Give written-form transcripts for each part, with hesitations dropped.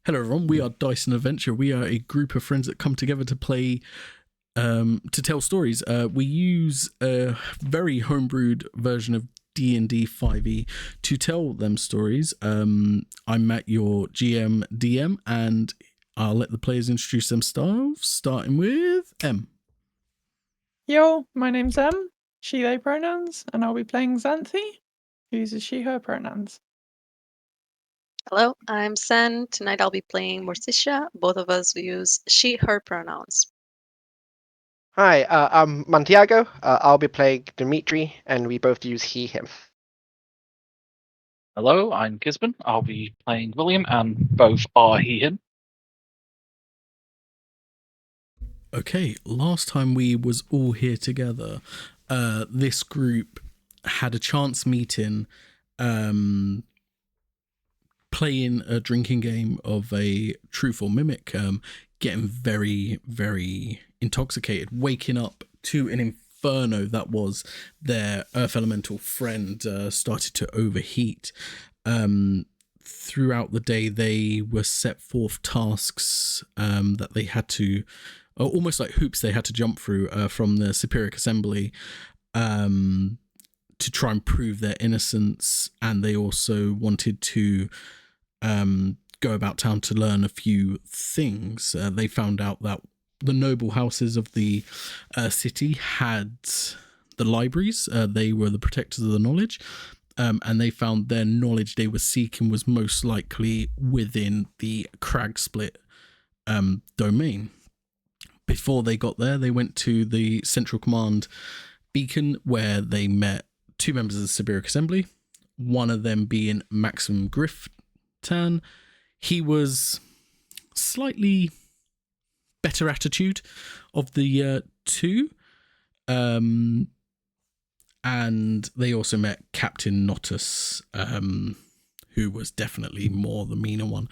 Hello, everyone. We are Dice and Adventure. We are a group of friends that come together to play, to tell stories. We use a very homebrewed version of D&D 5e to tell them stories. I'm Matt, your GM DM, and I'll let the players introduce themselves, starting with M. Yo, my name's Em, she, they pronouns, and I'll be playing Xanthi, who uses she, her pronouns. Hello, I'm Sen. Tonight I'll be playing Morticia. Both of us use she, her pronouns. Hi, I'm Mantiago. I'll be playing Dimitri, and we both use he, him. Hello, I'm Gisborne. I'll be playing William, and both are he, him. Okay, last time we was all here together, this group had a chance meeting, playing a drinking game of a truth or mimic, getting very, very intoxicated, waking up to an inferno that was their earth elemental friend, started to overheat. Throughout the day, they were set forth tasks that they had to, almost like hoops they had to jump through from the Superior Assembly, to try and prove their innocence. And they also wanted to go about town to learn a few things. They found out that the noble houses of the city had the libraries. They were the protectors of the knowledge. And they found their knowledge they were seeking was most likely within the Crag Split domain. Before they got there, they went to the Central Command beacon, where they met two members of the Siberic Assembly, one of them being Maxim Griftan. He was slightly better attitude of the two. And they also met Captain Notus, who was definitely more the meaner one.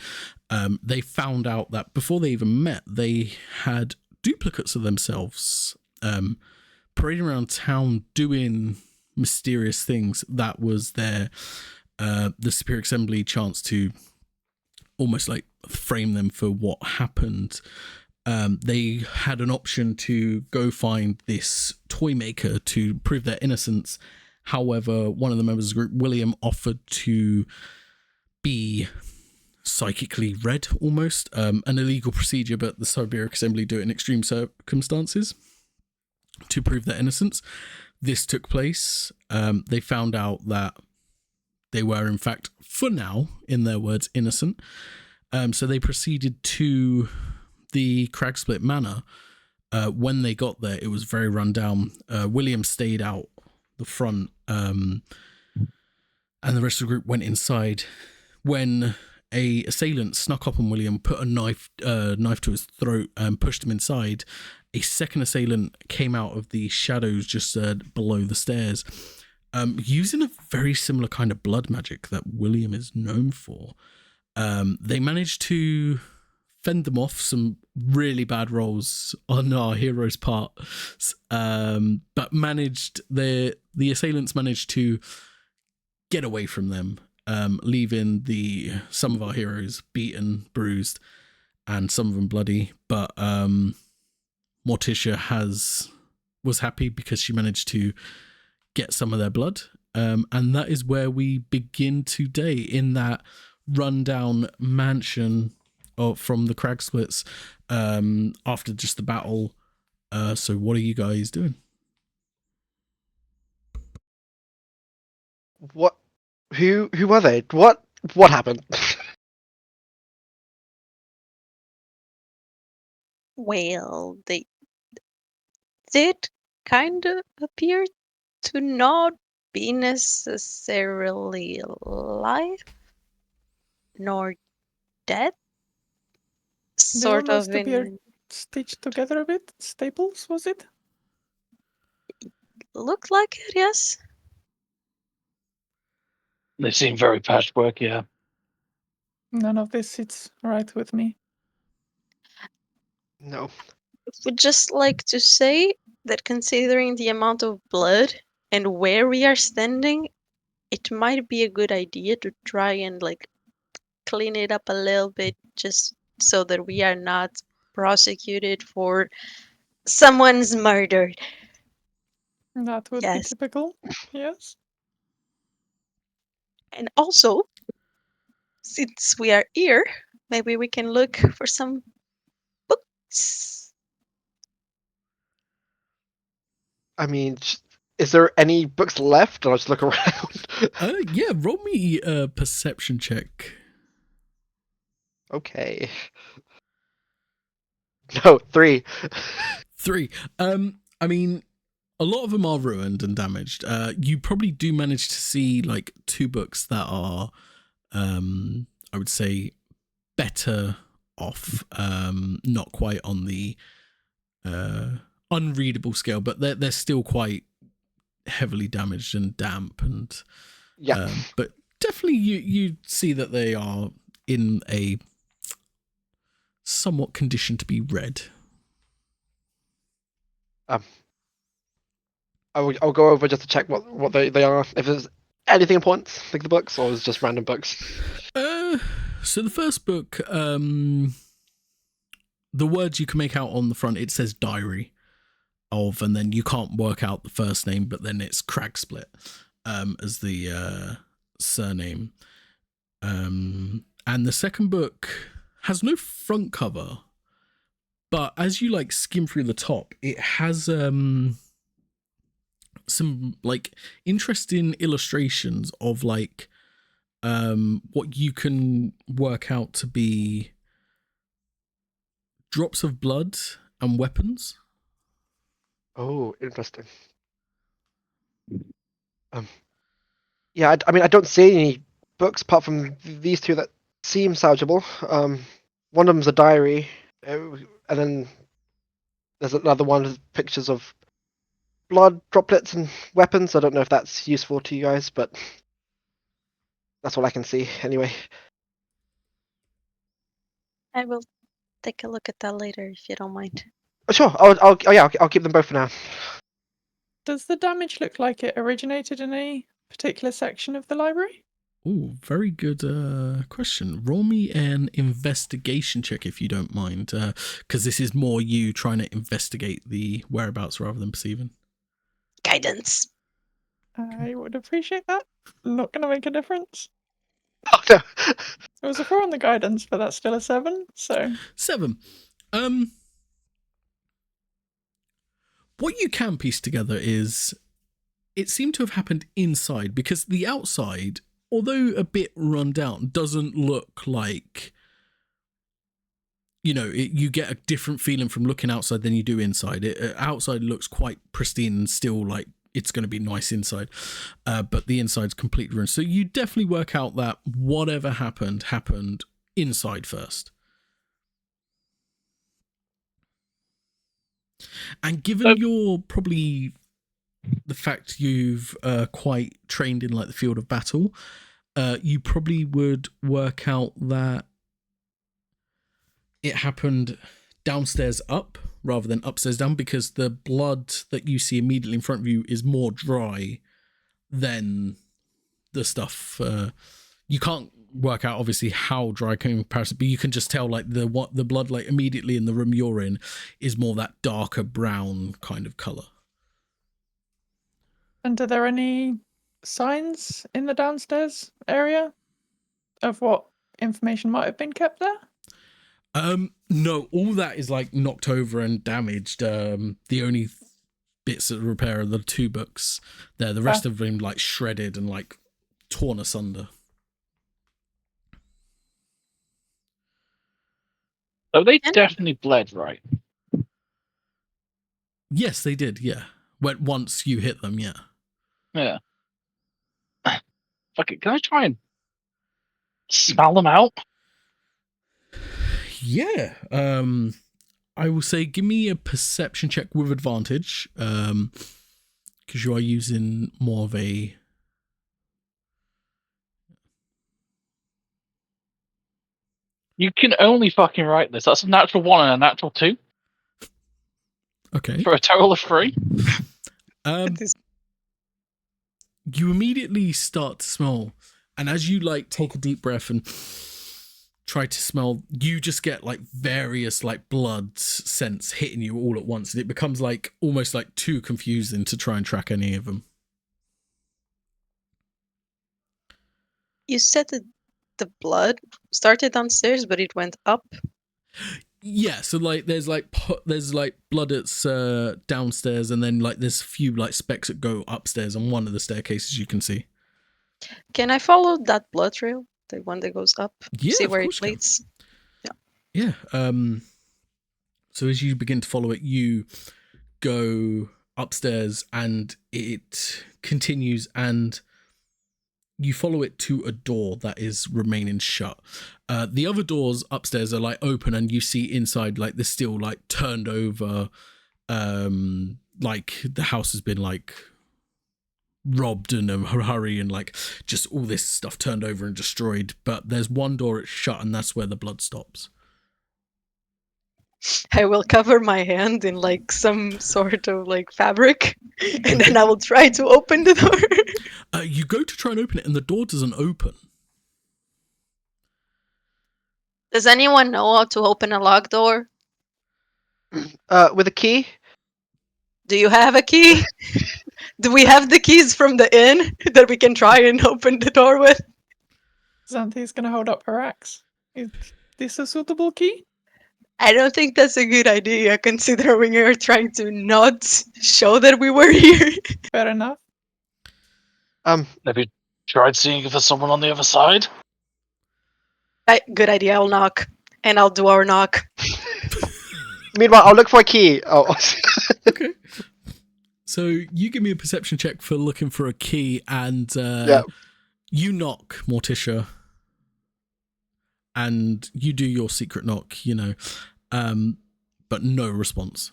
They found out that before they even met, they had duplicates of themselves parading around town doing mysterious things. That was their the Superior Assembly chance to almost like frame them for what happened. They had an option to go find this toy maker to prove their innocence. However, one of the members of the group, William, offered to be psychically read, almost an illegal procedure, but the Siberic Assembly do it in extreme circumstances to prove their innocence. This took place. They found out that they were, in fact, for now, in their words, innocent. So they proceeded to the Crag Split Manor. When they got there, it was very run down. William stayed out the front, and the rest of the group went inside. When a assailant snuck up on William, put a knife to his throat, and pushed him inside, a second assailant came out of the shadows just below the stairs, using a very similar kind of blood magic that William is known for. They managed to fend them off, some really bad rolls on our hero's part, but the assailants managed to get away from them, leaving some of our heroes beaten, bruised, and some of them bloody. But Morticia was happy because she managed to get some of their blood, and that is where we begin today, in that rundown mansion from the Crag Splits, after just the battle. So what are you guys doing? What? Who were they? What happened? Well, they did kind of appear to not be necessarily alive, nor dead. Sort They almost of appeared stitched together a bit. Staples, was it? looked like it, yes. They seem very patchwork, yeah. None of this sits right with me. No. Would just like to say that considering the amount of blood and where we are standing, it might be a good idea to try and clean it up a little bit just so that we are not prosecuted for someone's murder. That would be Yes. typical. Yes. And also, since we are here, maybe we can look for some books. I mean, is there any books left? I'll just look around. Yeah, roll me a perception check. Okay. No, 3. 3. I mean, a lot of them are ruined and damaged. You probably do manage to see like 2 books that are, I would say, better off. Not quite on the unreadable scale, but they're still quite heavily damaged and damp, and Yeah. but definitely you see that they are in a somewhat condition to be read. I'll go over just to check what they are. If there's anything important, like the books, or is it just random books? So the first book, the words you can make out on the front, it says diary of, and then you can't work out the first name, but then it's Cragsplit as the surname. And the second book has no front cover, but as you like skim through the top, it has some like interesting illustrations of like what you can work out to be drops of blood and weapons. Oh, interesting. Yeah, I mean, I don't see any books apart from these 2 that seem salvageable. One of them's a diary, and then there's another one with pictures of blood droplets and weapons. I don't know if that's useful to you guys, but that's all I can see anyway. I will take a look at that later if you don't mind. Sure, I'll keep them both for now. Does the damage look like it originated in a particular section of the library? Oh, very good question. Roll me an investigation check if you don't mind, because this is more you trying to investigate the whereabouts rather than perceiving. Guidance. I would appreciate that. Not going to make a difference. Oh, no. It was a 4 on the guidance, but that's still a 7, so... 7. What you can piece together is it seemed to have happened inside, because the outside, although a bit run down, doesn't look like, you know, you get a different feeling from looking outside than you do inside. Outside looks quite pristine and still like it's going to be nice inside, but the inside's completely ruined. So you definitely work out that whatever happened inside first. And given you're probably the fact you've quite trained in like the field of battle, you probably would work out that it happened downstairs up rather than upstairs down, because the blood that you see immediately in front of you is more dry than the stuff. You can't work out obviously how dry in comparison, but you can just tell like the blood like immediately in the room you're in is more that darker brown kind of color. And are there any signs in the downstairs area of what information might have been kept there? No, all that is like knocked over and damaged. The only bits of repair are the 2 books there. The rest of them like shredded and like torn asunder. So they definitely bled, right? Yes, they did. Yeah, once you hit them, yeah. Yeah. Fuck it. Can I try and smell them out? Yeah. I will say, give me a perception check with advantage, because you are using more of a. You can only fucking write this. That's a natural 1 and a natural 2 Okay. for a total of 3. You immediately start to smell, and as you like take a deep breath and try to smell, you just get like various like blood scents hitting you all at once, and it becomes like almost like too confusing to try and track any of them. You said that the blood started downstairs, but it went up. Yeah, so like there's like blood that's downstairs, and then like there's a few like specks that go upstairs on one of the staircases you can see. Can I follow that blood trail, the one that goes up? Yeah, See of where course it you can. leads. Yeah. So as you begin to follow it, you go upstairs, and it continues, and you follow it to a door that is remaining shut. The other doors upstairs are like open, and you see inside like there's still like turned over, like the house has been like robbed in a hurry, and like just all this stuff turned over and destroyed. But there's one door it's shut, and that's where the blood stops. I will cover my hand in like some sort of like fabric, and then I will try to open the door. You go to try and open it, and the door doesn't open. Does anyone know how to open a locked door? With a key? Do you have a key? Do we have the keys from the inn that we can try and open the door with? Xanthi's gonna hold up her axe. Is this a suitable key? I don't think that's a good idea, considering we were trying to not show that we were here. Fair enough. Have you tried seeing if there's someone on the other side? Good idea, I'll knock. And I'll do our knock. Meanwhile, I'll look for a key. Oh. Okay. So you give me a perception check for looking for a key, and you knock, Morticia, and you do your secret knock, but no response.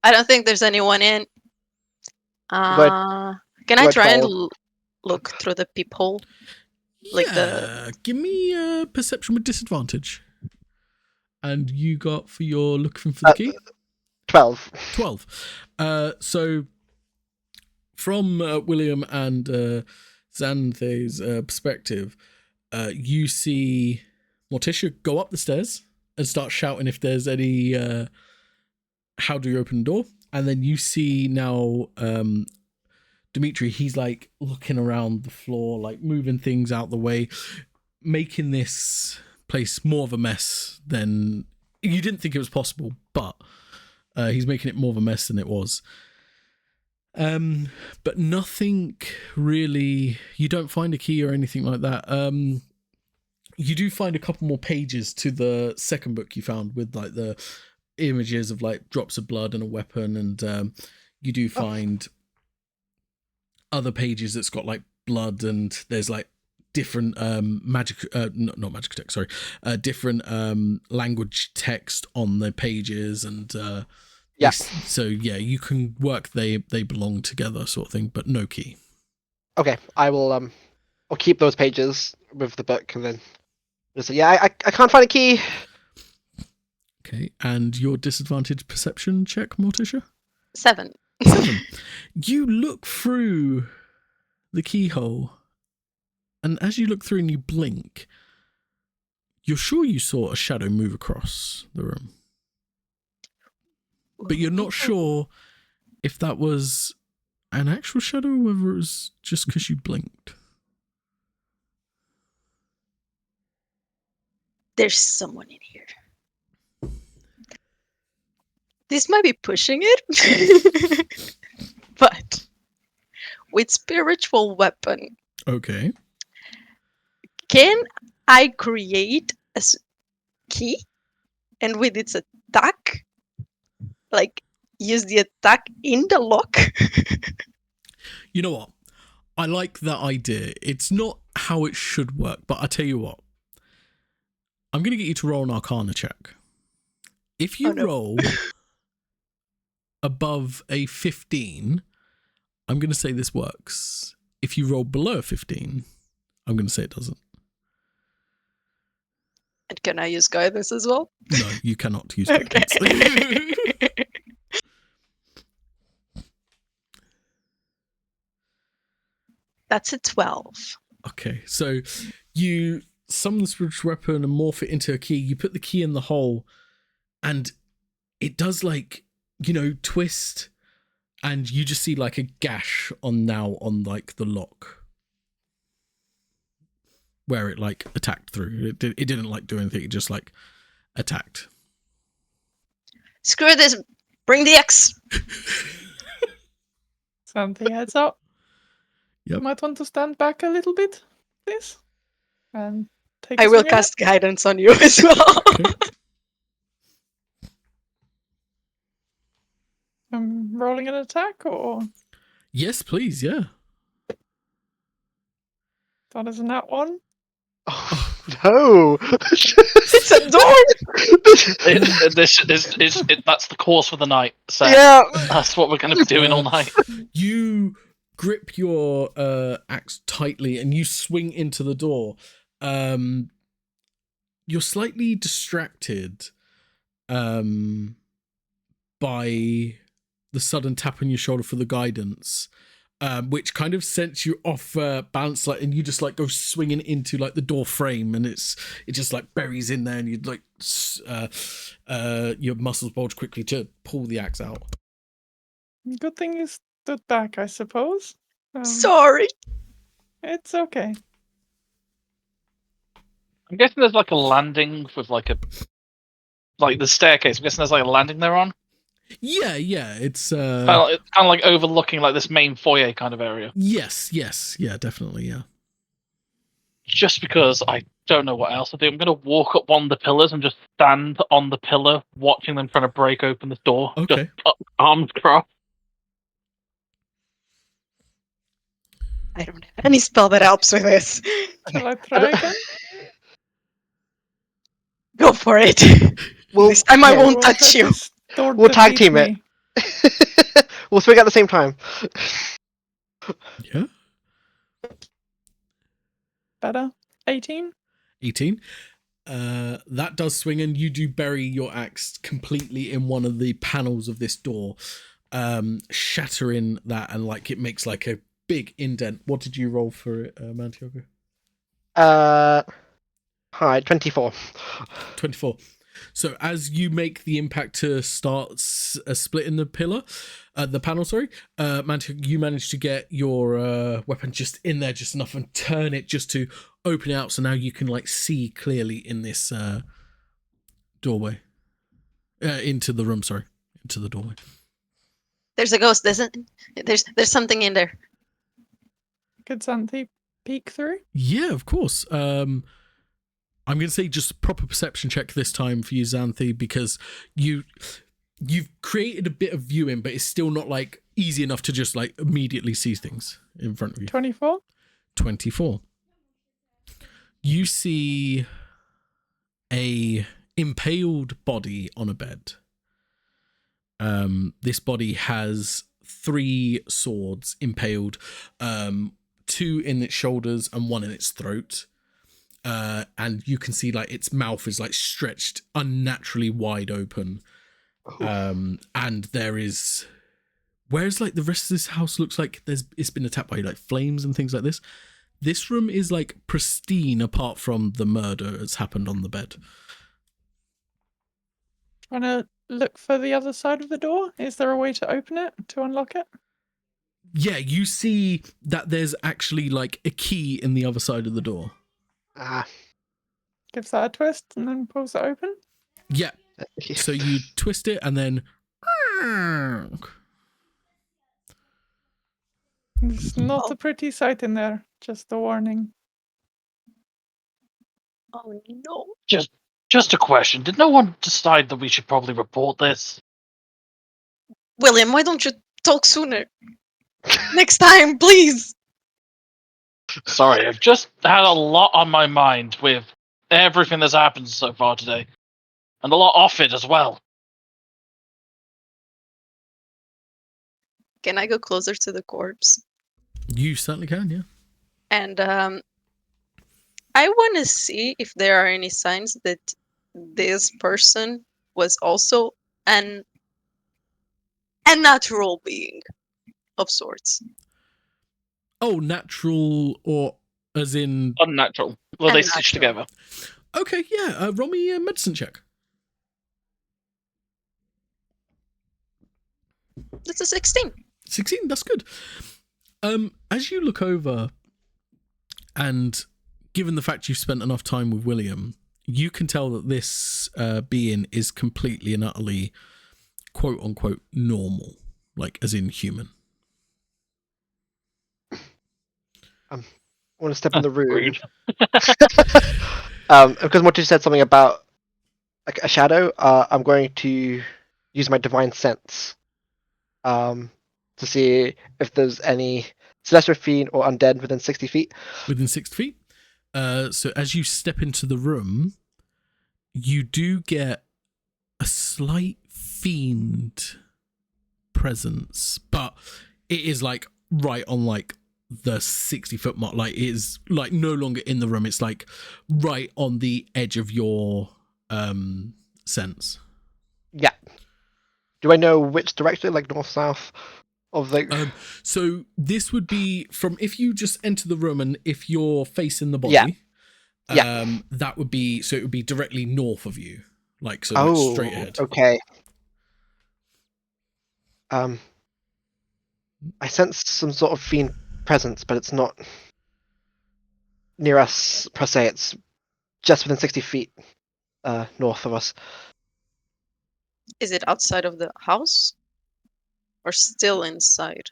I don't think there's anyone in. Can I try and look through the peephole? Give me a perception with disadvantage. And you got for your looking for the key? 12. 12. So from William and Xanthe's perspective, you see Morticia go up the stairs and start shouting if there's any how do you open the door? And then you see now Dimitri, he's like looking around the floor, like moving things out the way, making this place more of a mess than you didn't think it was possible, but he's making it more of a mess than it was. But nothing really, you don't find a key or anything like that. You do find a couple more pages to the second book you found with like the images of like drops of blood and a weapon, and you do find other pages that's got like blood, and there's like different not magic text, sorry, different language text on the pages, and so you can work they belong together sort of thing, but no key. Okay, I will I'll keep those pages with the book, and then just say, I can't find a key. Okay, and your disadvantage perception check, Morticia? 7. 7. You look through the keyhole, and as you look through and you blink, you're sure you saw a shadow move across the room. But you're not sure if that was an actual shadow or whether it was just because you blinked. There's someone in here. This might be pushing it, but with spiritual weapon. Okay. Can I create a key, and with its attack, like use the attack in the lock? You know what? I like that idea. It's not how it should work, but I tell you what. I'm going to get you to roll an Arcana check. If you roll above a 15, I'm going to say this works. If you roll below a 15, I'm going to say it doesn't. And can I use guidance as well? No, you cannot use guidance. Okay. That's a 12. Okay, so you summon the spiritual weapon and morph it into a key. You put the key in the hole, and it does like, twist, and you just see like a gash on like the lock where it like attacked through. It didn't like do anything. It just like attacked. Screw this. Bring the X. Xanthi heads up. Yep. Might want to stand back a little bit, please. And take a I will swing at it. cast guidance on you as well. Okay. I'm rolling an attack, or Yes, please. Yeah. that is a nat 1. Oh, no! It's a door. That's the course for the night. So Yeah. that's what we're going to be doing all night. You grip your axe tightly and you swing into the door. You're slightly distracted by the sudden tap on your shoulder for the guidance, which kind of sends you off balance, like, and you just like go swinging into like the door frame, and it just like buries in there, and you'd like your muscles bulge quickly to pull the axe out. Good thing you stood back, I suppose. Sorry. It's okay. I'm guessing there's like a landing with like the staircase. I'm guessing there's like a landing they're on. Yeah, it's Kind of like overlooking like this main foyer kind of area. yes, yeah, definitely, yeah. Just because I don't know what else to do, I'm going to walk up one of the pillars and just stand on the pillar, watching them trying to break open this door. Okay. Just arms crossed. I don't have any spell that helps with this. Shall I try again? Go for it. We'll, This time I yeah, won't touch you. We'll tag team it. We'll swing at the same time. Yeah. Better. 18. 18. That does swing, and you do bury your axe completely in one of the panels of this door, shattering that, and like it makes like a big indent. What did you roll for it, Mantiogo? Hi, 24. 24. So as you make the impact to start splitting the panel, Mantiogo, you manage to get your weapon just in there just enough and turn it just to open it out, so now you can like see clearly in this doorway. Into the room, into the doorway. There's a ghost, there's something in there. Could Xanthi peek through? Yeah, of course. I'm going to say just proper perception check this time for you, Xanthi, because you've created a bit of viewing, but it's still not like easy enough to just like immediately see things in front of you. 24. 24. You see a impaled body on a bed. This body has 3 swords impaled, 2 in its shoulders and 1 in its throat. And you can see like its mouth is like stretched unnaturally wide open. And there is, whereas like the rest of this house looks like it's been attacked by like flames and things like this. This room is like pristine apart from the murder that's happened on the bed. Trying to look for the other side of the door. Is there a way to open it, to unlock it? Yeah, you see that there's actually like a key in the other side of the door. Gives that a twist and then pulls it open. Yeah. So you twist it and then It's not a pretty sight in there. Just a warning. Oh no. Just a question. Did no one decide that we should probably report this? William, why don't you talk sooner? Next time, please. Sorry, I've just had a lot on my mind with everything that's happened so far today. And a lot off it as well. Can I go closer to the corpse? you certainly can, yeah. And I want to see if there are any signs that this person was also an unnatural being of sorts. Oh, natural or As in, Unnatural. Well, they stitch Unnatural. together. okay, yeah. Roll me a medicine check. That's a 16. 16. That's good. As you look over, and given the fact you've spent enough time with William, you can tell that this being is completely and utterly, quote unquote, normal, like as in human. I want to step in the room. Rude. Because Morty said something about like a shadow. I'm going to use my divine sense to see if there's any celestial fiend or undead within 60 feet. Within 6 feet. So as you step into the room, you do get a slight fiend presence, but it is like right on like the 60-foot mark. Like it is like no longer in the room. It's like right on the edge of your sense. Yeah. Do I know which direction, like north, south, of the? So this would be from if you just enter the room and if you're facing the body. Yeah. Yeah. That would be, so it would be directly north of you, like so Oh, like straight ahead. okay. I sense some sort of fiend presence, but it's not near us per se. It's just within 60 feet north of us. Is it outside of the house? Or still inside?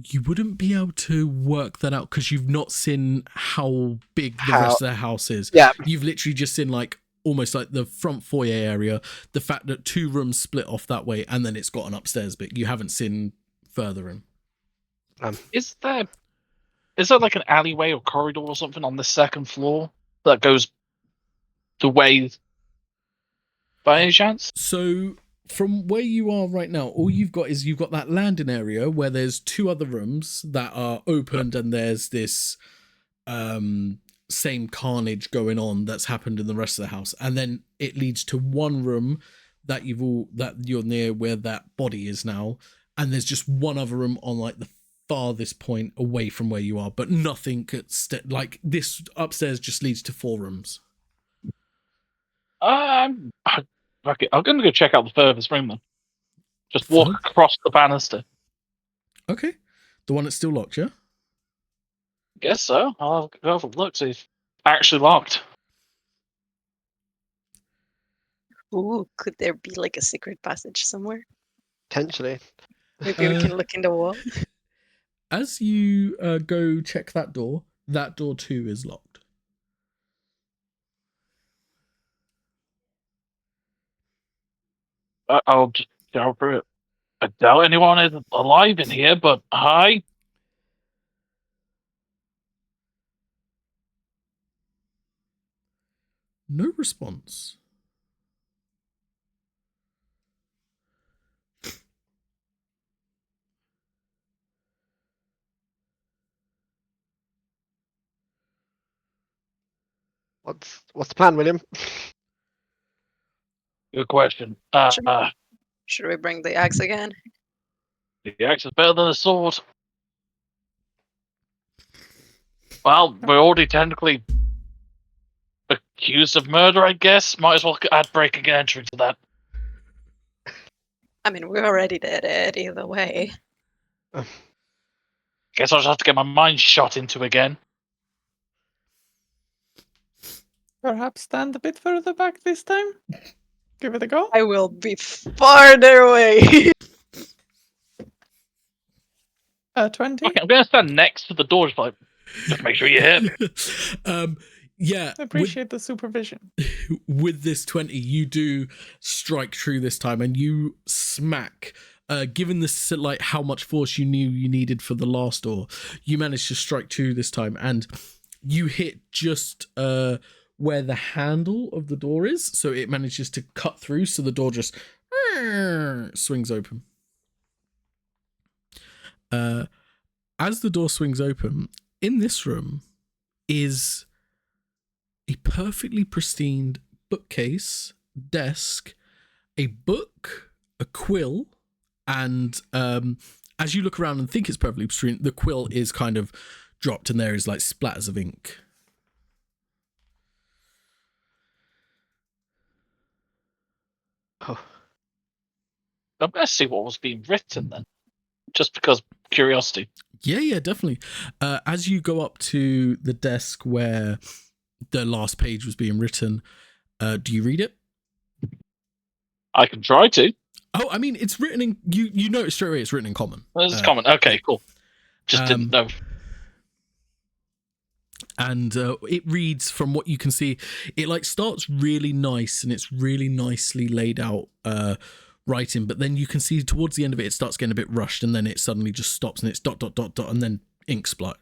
You wouldn't be able to work that out because you've not seen how big the rest of the house is. Yeah. You've literally just seen like almost like the front foyer area, the fact that 2 rooms split off that way, and then it's got an upstairs bit. You haven't seen further in. Is there like an alleyway or corridor or something on the second floor that goes the way by any chance? So from where you are right now, all you've got is you've got that landing area where there's 2 other rooms that are opened, and there's this same carnage going on that's happened in the rest of the house, and then it leads to one room that you're near where that body is now, and there's just one other room on like the farthest point away from where you are, but nothing like this upstairs just leads to 4 rooms. I'm gonna go check out the furthest room then. Just walk across the banister. Okay, the one that's still locked, yeah. Guess so. I'll go have a look, see if it's actually locked. Ooh, could there be like a secret passage somewhere? Potentially. Maybe we can look in the wall. As you go check that door too is locked. I'll just go through it. I doubt anyone is alive in here, but hi. No response. What's the plan, William? Good question. Should we bring the axe again? The axe is better than a sword. Well, we're already technically accused of murder, I guess. Might as well add breaking and entering to that. I mean, we're already dead either way. Guess I'll just have to get my mind shot into again. Perhaps stand a bit further back this time? Give it a go. I will be farther away. 20. Okay, I'm going to stand next to the door, just make sure you hit me. Yeah. Appreciate the supervision. With this 20, you do strike true this time, and you smack. Given this, like how much force you knew you needed for the last door, you managed to strike true this time, and you hit just where the handle of the door is, so it manages to cut through, so the door just swings open. As the door swings open, in this room is a perfectly pristine bookcase, desk, a book, a quill, and as you look around and think it's perfectly pristine, the quill is kind of dropped, and there is like splatters of ink. Oh, I'm going to see what was being written then, just because curiosity. Yeah, definitely. As you go up to the desk where the last page was being written, do you read it? I can try to. Oh, I mean, it's written in. You notice straight away it's written in common. This is common. Okay, cool. Just didn't know. And it reads, from what you can see, it like starts really nice and it's really nicely laid out writing, but then you can see towards the end of it, it starts getting a bit rushed, and then it suddenly just stops and it's ... and then ink splat.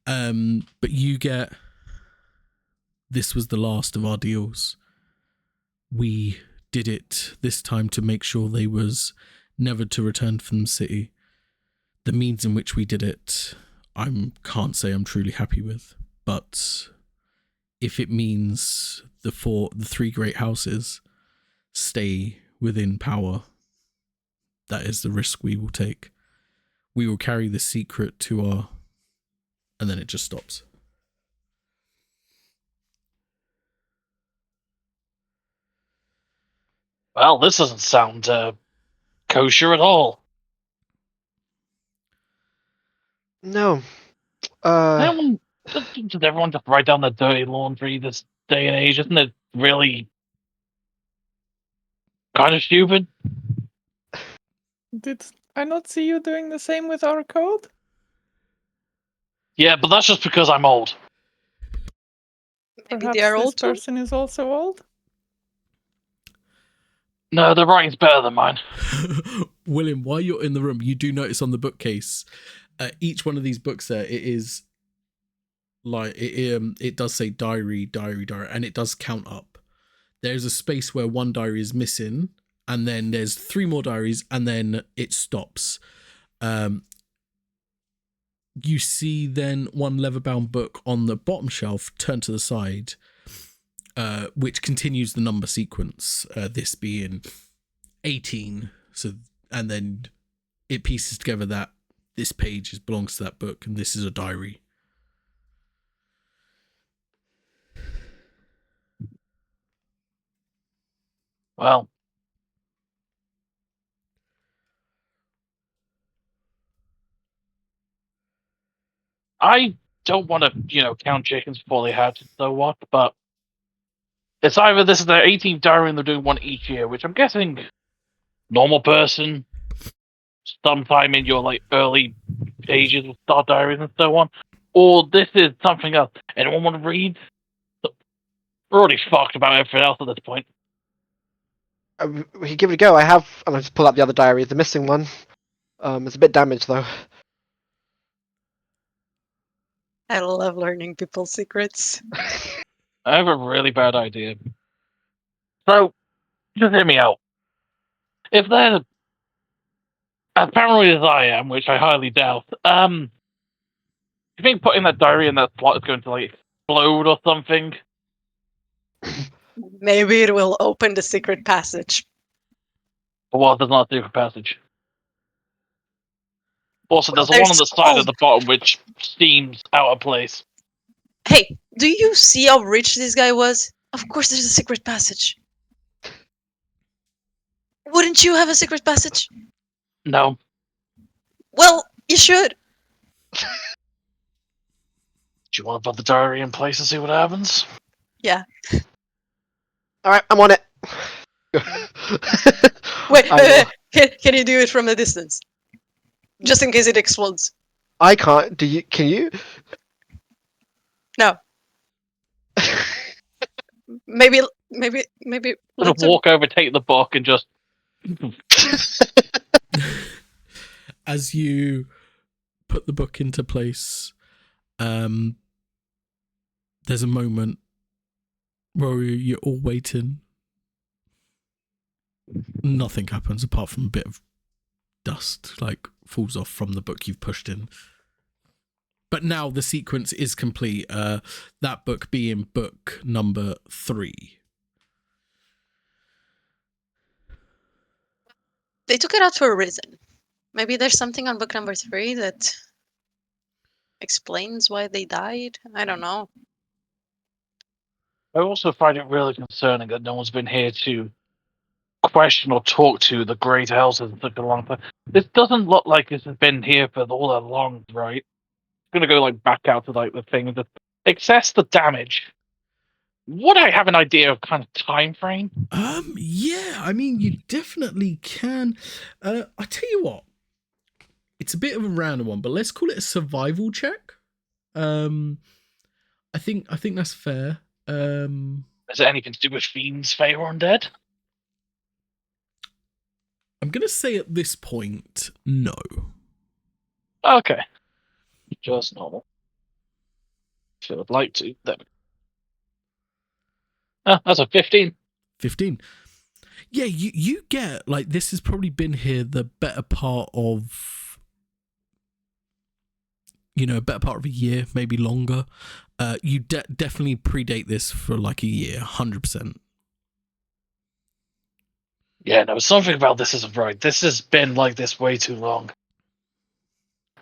But you get, "This was the last of our deals. We did it this time to make sure they was never to return from the city. The means in which we did it, I can't say I'm truly happy with, but if it means the three great houses stay within power, that is the risk we will take. We will carry the secret to our..." And then it just stops. Well, this doesn't sound kosher at all. no. Does everyone just write down their dirty laundry this day and age? Isn't it really kind of stupid? Did I not see you doing the same with our code? Yeah, but that's just because I'm old. Maybe Perhaps they are this old too. person is also old? No, the writing's better than mine. William, while you're in the room, you do notice on the bookcase, each one of these books there, it is like it does say diary, and it does count up. There's a space where one diary is missing, and then there's 3 more diaries, and then it stops. You see then one leather-bound book on the bottom shelf turned to the side, which continues the number sequence, this being 18. So, and then it pieces together that this page belongs to that book, and this is a diary. Well, I don't want to, count chickens before they hatch and so what, but it's either this is their 18th diary and they're doing one each year, which I'm guessing normal person sometime in your like early ages will start diaries and so on, or this is something else. Anyone want to read? We're already fucked about everything else at this point. We can give it a go. I just pull up the other diary, the missing one. It's a bit damaged though. I love learning people's secrets. I have a really bad idea. So, just hear me out. If they're as paranoid as I am, which I highly doubt, you think putting that diary in that slot is going to like explode or something? Maybe it will open the secret passage. Or what? There's not a secret passage. Also, Well, there's one on the there's side at the bottom which seems out of place. Hey, do you see how rich this guy was? Of course there's a secret passage. Wouldn't you have a secret passage? No. Well, you should. Do you want to put the diary in place and see what happens? Yeah. Alright, I'm on it. Wait, I can you do it from a distance? Just in case it explodes. I can't. Can you? No. Maybe Sort of walk over, take the book, and just. As you put the book into place, there's a moment where you're all waiting. Nothing happens apart from a bit of dust, like, falls off from the book you've pushed in. But now the sequence is complete. That book being book number 3. They took it out for a reason. Maybe there's something on book number 3 that... explains why they died. I don't know. I also find it really concerning that no one's been here to question or talk to the great houses in such a long time. This doesn't look like this has been here for all that long, right? It's gonna go like back out to like the thing that assess the damage. Would I have an idea of kind of time frame? Yeah, I mean, you definitely can. I tell you what, it's a bit of a random one, but let's call it a survival check. I think that's fair. Is it anything to do with fiends, fae, or undead? I'm gonna say at this point, no. Okay, just normal. If you would like to, then. That's a 15. 15. Yeah, you get like this has probably been here the better part of, a better part of a year, maybe longer. You definitely predate this for like a year, 100%. Yeah, no, something about this isn't right. This has been like this way too long.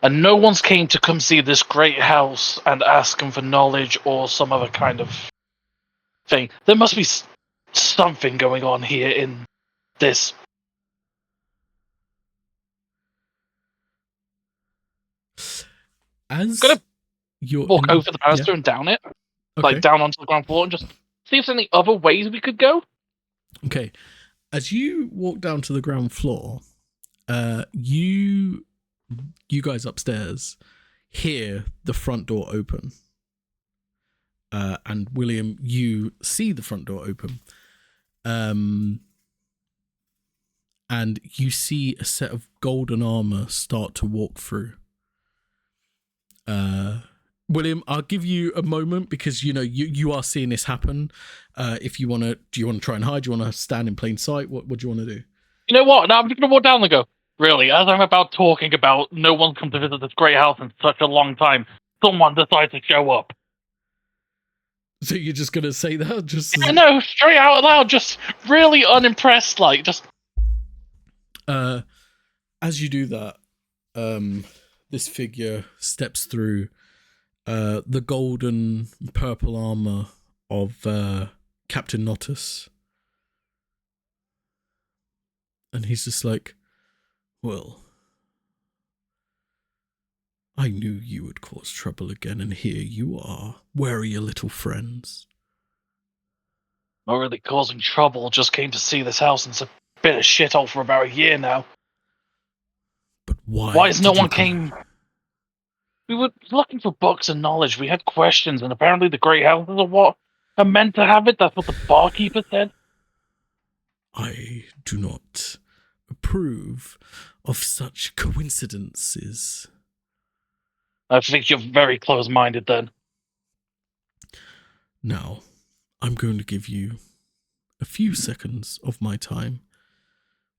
And no one's came to come see this great house and ask him for knowledge or some other kind of thing. There must be something going on here in this. As Gonna you're walk over the banister and down it, okay. like down onto the ground floor, and just see if there's any other ways we could go. Okay. As you walk down to the ground floor, you guys upstairs hear the front door open. And William, you see the front door open. And you see a set of golden armor start to walk through. William, I'll give you a moment because you are seeing this happen. If you want to, do you want to try and hide? Do you want to stand in plain sight? What do you want to do? You know what? Now I'm just gonna walk down and go. Really, as I'm about talking about no one's come to visit this great house in such a long time, someone decides to show up. So you're just gonna say that? Just Yeah, no, straight out loud, just really unimpressed, like just. As you do that, this figure steps through the golden purple armor of Captain Nottus. And he's just like, well, I knew you would cause trouble again, and here you are. Where are your little friends? Not really causing trouble, just came to see this house, and it's a bit of shithole for about a year now. But why? Why has no did you one come? came? We were looking for books and knowledge. We had questions, and apparently the great houses are what are meant to have it. That's what the barkeeper said. I do not approve of such coincidences. I think you're very close-minded then. Now, I'm going to give you a few seconds of my time.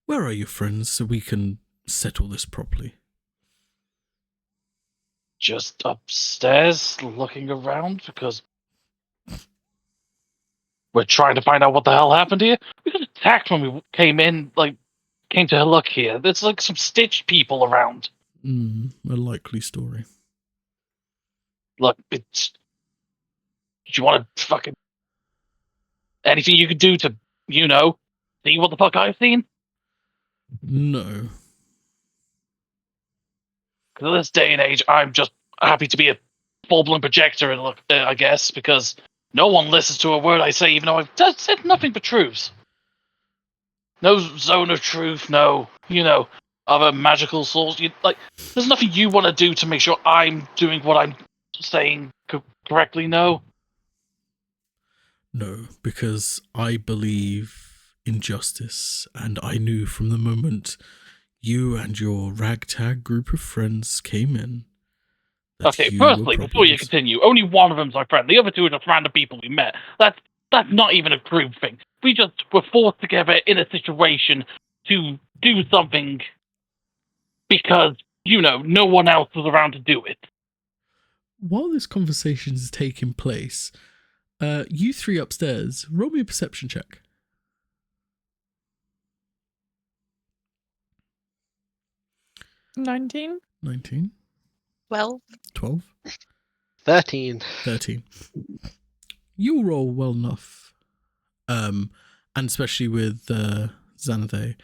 Where are your friends so we can settle this properly? Just upstairs, looking around, because we're trying to find out what the hell happened here. We got attacked when we came to look here. There's like some stitched people around. A likely story. Look, it's... Do you want to fucking... anything you could do to, see what the fuck I've seen? No. Because in this day and age, I'm just happy to be a full-blown projector, I guess, because no one listens to a word I say, even though I've said nothing but truths. No zone of truth, no, other magical source. There's nothing you want to do to make sure I'm doing what I'm saying correctly, no? No, because I believe in justice, and I knew from the moment you and your ragtag group of friends came in. Okay, firstly, before you continue, only one of them's my friend. The other two are just random people we met. That's not even a group thing. We just were forced together in a situation to do something because, no one else was around to do it. While this conversation is taking place, you three upstairs, roll me a perception check. 19. 19. 12. 12. 13. 13. You roll well enough. And especially with Xanathe,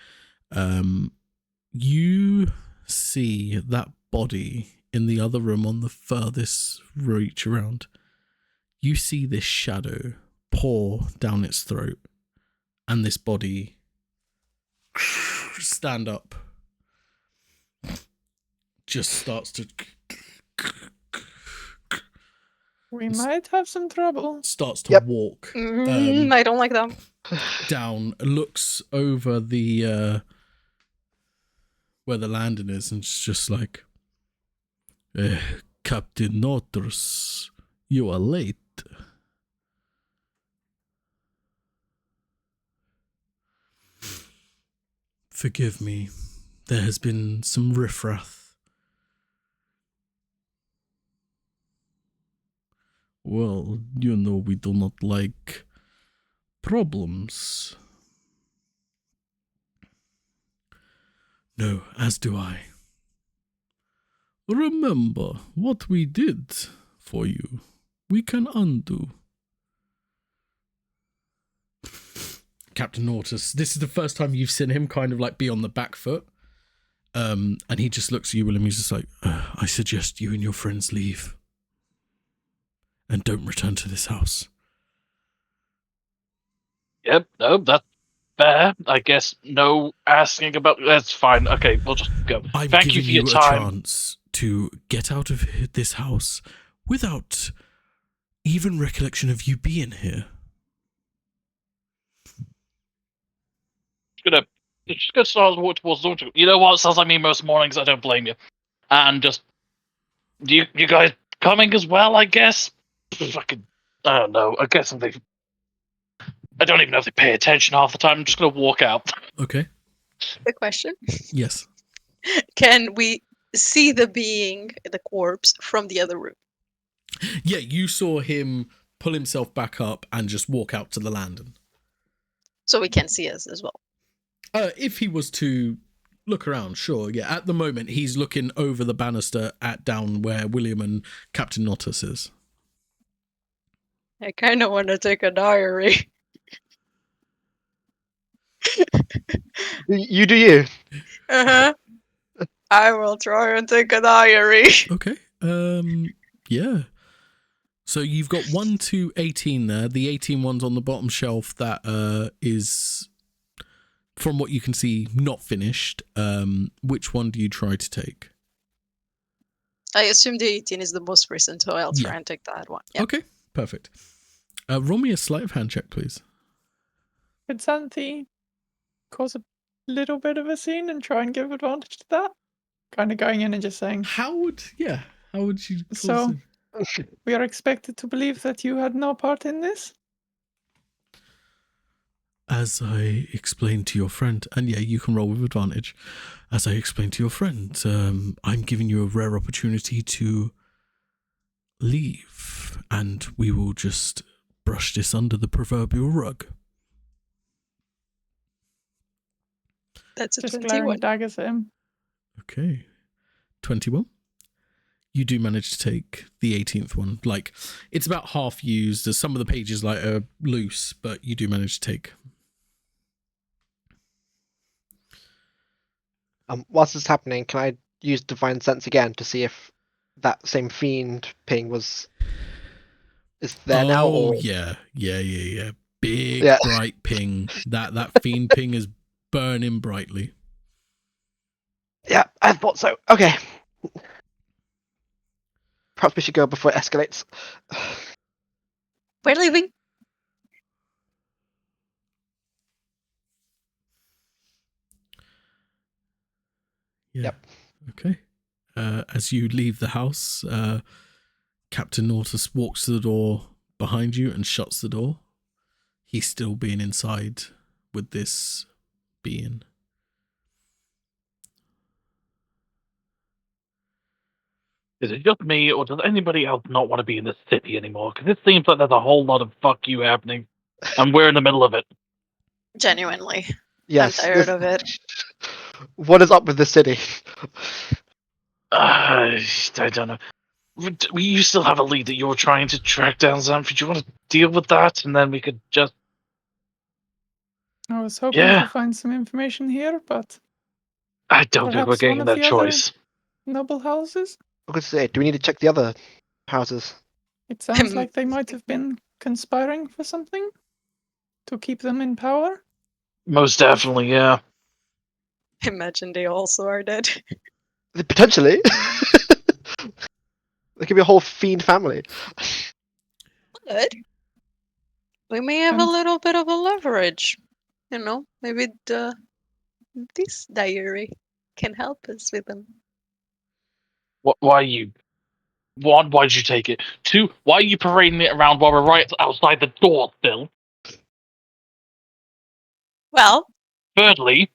you see that body in the other room on the furthest reach around. You see this shadow pour down its throat, and this body stand up. Just starts to We might have some trouble. starts to Yep. walk I don't like that. down, looks over the where the landing is, and it's just like, Captain Notters, you are late. Forgive me, there has been some riffraff. Well, you know we do not like problems. No, as do I. Remember, what we did for you, we can undo. Captain Nautus, this is the first time you've seen him kind of like be on the back foot. And he just looks at you, William. He's just like, I suggest you and your friends leave. And don't return to this house. Yep, no, that's fair. I guess no asking about... That's fine. Okay, we'll just go. I've Thank you given for your you a time. chance to get out of this house without even recollection of you being here. Just gonna start to walk towards the door. You know what? Sounds like me most mornings. I don't blame you. And just... You guys coming as well, I guess? Fucking... I don't know. I guess they... I don't even know if they pay attention half the time. I'm just gonna walk out. Okay. Quick question. Yes. Can we see the being, the corpse, from the other room? Yeah, you saw him pull himself back up and just walk out to the landing. So we can see us as well. If he was to look around, sure. Yeah, at the moment, he's looking over the banister at down where William and Captain Nautus is. I kind of want to take a diary. You do you. Uh-huh. I will try and take a diary. Okay. Yeah. So you've got 1 to 18 there. The 18 one's on the bottom shelf that is, from what you can see, not finished. Which one do you try to take? I assume the 18 is the most recent, so I'll try and take that one. Yeah. Okay, perfect. Roll me a sleight of hand check, please. Could Xanthi cause a little bit of a scene and try and give advantage to that? Kind of going in and just saying, How would you cause So- it? we are expected to believe that you had no part in this? As I explained to your friend, and yeah, you can roll with advantage. As I explained to your friend, I'm giving you a rare opportunity to leave, and we will just brush this under the proverbial rug. That's a Just 21. glaring daggers at him. Okay. 21. You do manage to take the 18th one. Like, it's about half used. There's some of the pages like are loose, but you do manage to take. Whilst it's happening, can I use Divine Sense again to see if that same fiend ping is there now? Or... yeah. Big Yeah. bright ping. That fiend ping is burning brightly. Yeah, I thought so. Okay. Perhaps we should go before it escalates. We're leaving. Yeah. Yep. Okay. As you leave the house, Captain Nautus walks to the door behind you and shuts the door. He's still being inside with this being. Is it just me, or does anybody else not want to be in this city anymore? Because it seems like there's a whole lot of fuck you happening, and we're in the middle of it. Genuinely. Yes. I'm tired of it. What is up with the city? I don't know. You still have a lead that you're trying to track down, Xanthi. Do you want to deal with that, and then we could just... I was hoping Yeah. to find some information here, but I don't think we're perhaps one getting of that the other choice. noble houses? I was gonna say, do we need to check the other houses? It sounds like they might have been conspiring for something to keep them in power. Most definitely, yeah. Imagine they also are dead. Potentially. There could be a whole fiend family. Good. We may have a And- little bit of a leverage. You know, maybe this diary can help us with them. Why you? One, why did you take it? Two, why are you parading it around while we're right outside the door still? Well, Thirdly,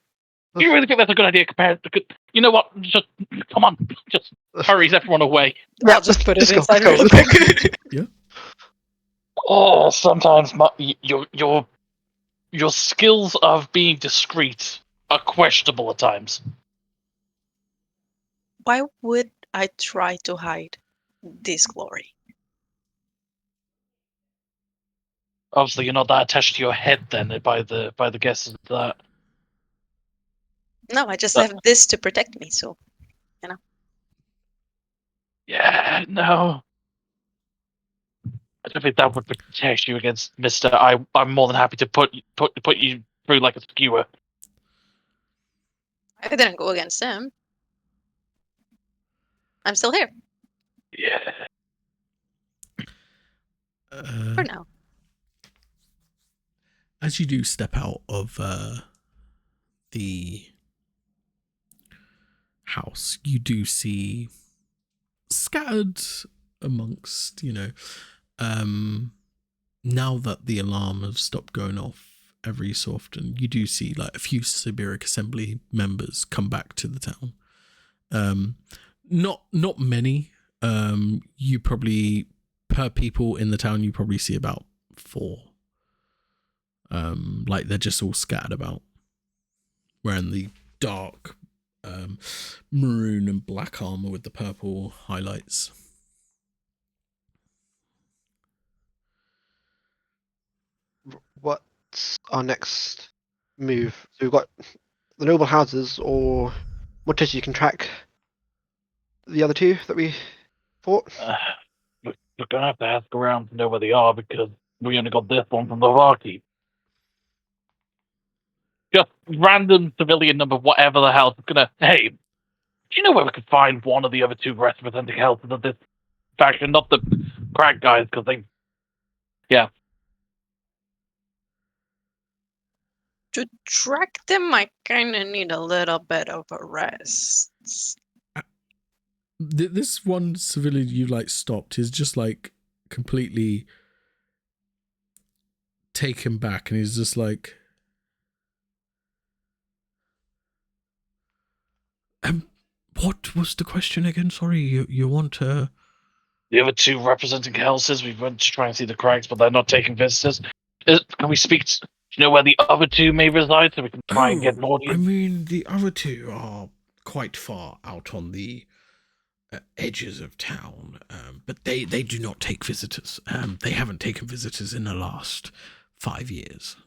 do you really think that's a good idea compared to... You know what? Just, come on. Just hurries everyone away. I'll just put it let's go, inside let's real go. quick. Oh, sometimes your skills of being discreet are questionable at times. Why would I try to hide this glory? Obviously, you're not that attached to your head then by the guess of that. No, I just But- have this to protect me, so Yeah, no. I don't think that would protect you against Mister. I'm more than happy to put you through like a skewer. I didn't go against him. I'm still here Yeah. for now. As you do step out of the house, you do see scattered amongst, now that the alarm has stopped going off every so often, you do see like a few Siberic Assembly members come back to the town. Not many. You probably, per people in the town, you probably see about 4. Like they're just all scattered about, wearing the dark maroon and black armor with the purple highlights. What's our next move? So we've got the noble houses, or what you can track the other 2 that we fought. We're gonna have to ask around to know where they are because we only got this one from the Varki. Just random civilian number, whatever the hell. It's gonna. Hey, do you know where we could find one of the other 2 representing houses of this faction? Not the crack guys, because they. Yeah. To track them, I kind of need a little bit of a rest. This one civilian you like stopped is just like completely taken back, and he's just like, what was the question again? Sorry, you want to... The other 2 representing houses, we went to try and see the cracks, but they're not taking visitors. Can we speak? Do you know where the other 2 may reside, so we can try and get an I audience? mean, the other 2 are quite far out on the edges of town, but they do not take visitors. They haven't taken visitors in the last 5 years.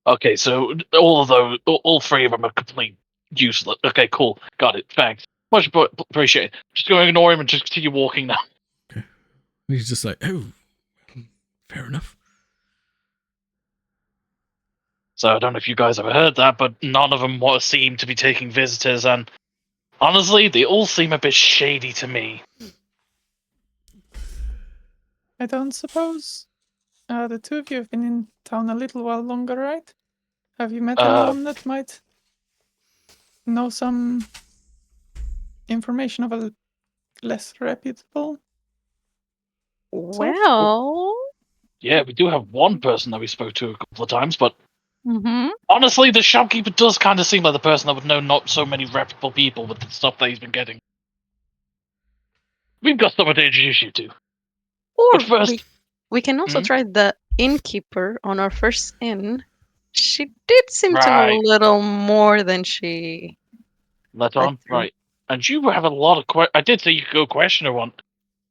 Okay, so all 3 of them are complete useless. Okay, cool, got it. Thanks, much appreciated. Just going to ignore him and just continue walking now. Okay, and he's just like, oh, fair enough. So I don't know if you guys ever heard that, but none of them seem to be taking visitors, and honestly, they all seem a bit shady to me. I don't suppose. The 2 of you have been in town a little while longer, right? Have you met anyone that might know some information of a less reputable? Well, Yeah, we do have one person that we spoke to a couple of times, but mm-hmm. honestly, the shopkeeper does kind of seem like the person that would know not so many reputable people with the stuff that he's been getting. We've got someone to introduce you to. Or But first, we can also Mhm. try the innkeeper on our first inn. She did seem to know Right. a little more than she... let on. through. Right. And you have a lot of I did say you could go question her one.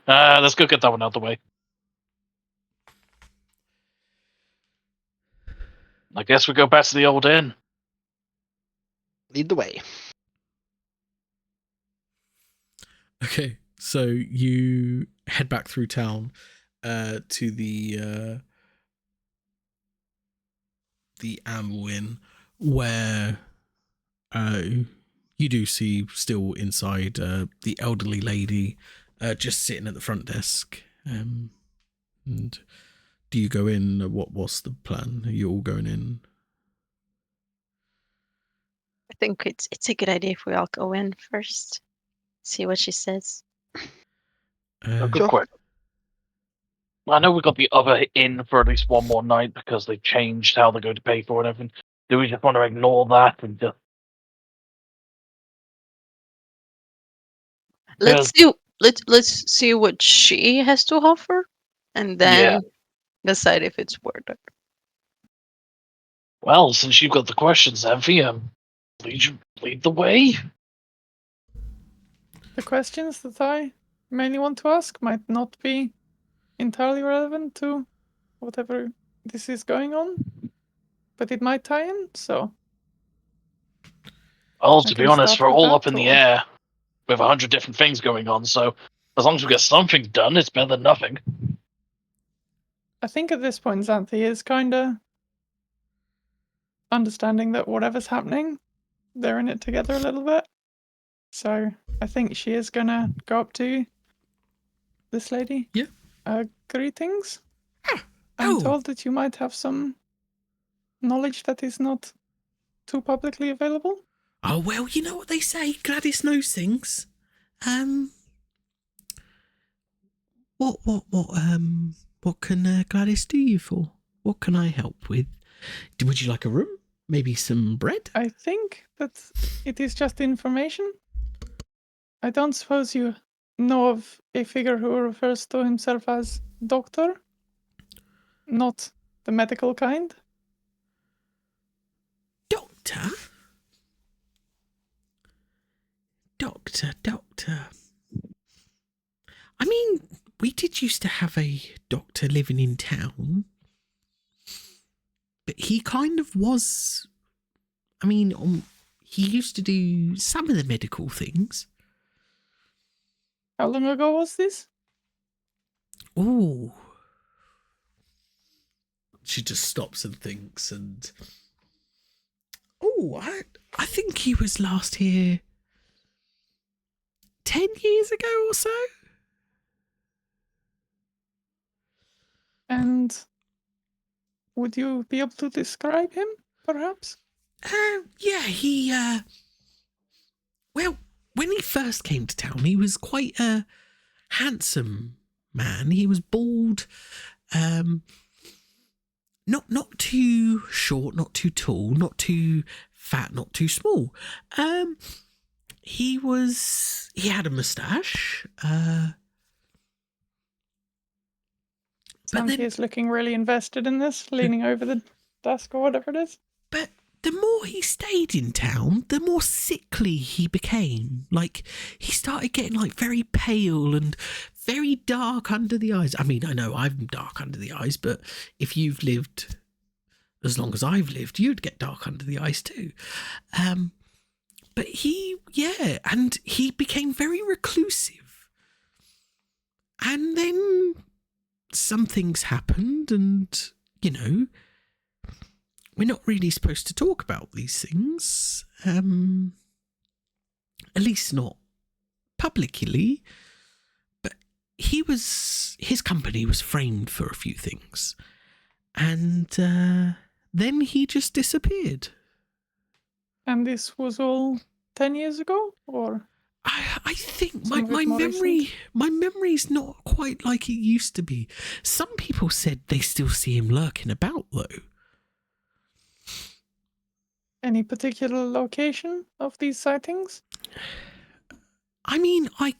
Let's go get that one out of the way. I guess we go back to the old inn. Lead the way. Okay, so you head back through town to the Amble Inn, where you do see still inside the elderly lady just sitting at the front desk. And do you go in? What's the plan? Are you all going in? I think it's a good idea if we all go in first. See what she says. Good Sure. question. I know we got the other inn for at least one more night because they changed how they're going to pay for it and everything. Do we just want to ignore that and just... Let's see what she has to offer, and then decide if it's worth it. Well, since you've got the questions, Envy, lead the way. The questions that I mainly want to ask might not be entirely relevant to whatever this is going on, but it might tie in, so... Well, I to be can honest, start we're with all up that, in the or- air with 100 different things going on, so as long as we get something done, it's better than nothing. I think at this point Xanthi is kind of understanding that whatever's happening, they're in it together a little bit. So I think she is gonna go up to this lady. Yeah. Greetings. Ah, I'm oh. told that you might have some knowledge that is not too publicly available. Oh, well, you know what they say, Gladys knows things. What can Gladys do you for? What can I help with? Would you like a room? Maybe some bread? I think that it is just information. I don't suppose you know of a figure who refers to himself as Doctor? Not the medical kind? Doctor? Doctor. I mean, we did used to have a doctor living in town. But he kind of was... I mean, he used to do some of the medical things. How long ago was this? Ooh. She just stops and thinks and... Oh, I think he was last here 10 years ago or so. And would you be able to describe him, perhaps? Yeah, well, when he first came to town, he was quite a handsome man. He was bald, not too short, not too tall, not too fat, not too small. He had a moustache. But Xanthi is looking really invested in this, leaning over the desk or whatever it is. But the more he stayed in town, the more sickly he became. Like, he started getting, like, very pale and very dark under the eyes. I mean, I know I'm dark under the eyes, but if you've lived as long as I've lived, you'd get dark under the eyes too. But and he became very reclusive. And then some things happened and, you know, we're not really supposed to talk about these things. At least not publicly. But his company was framed for a few things. And then he just disappeared. And this was all 10 years ago, or? I think Some of it more recent? my memory's not quite like it used to be. Some people said they still see him lurking about, though. Any particular location of these sightings? I mean, I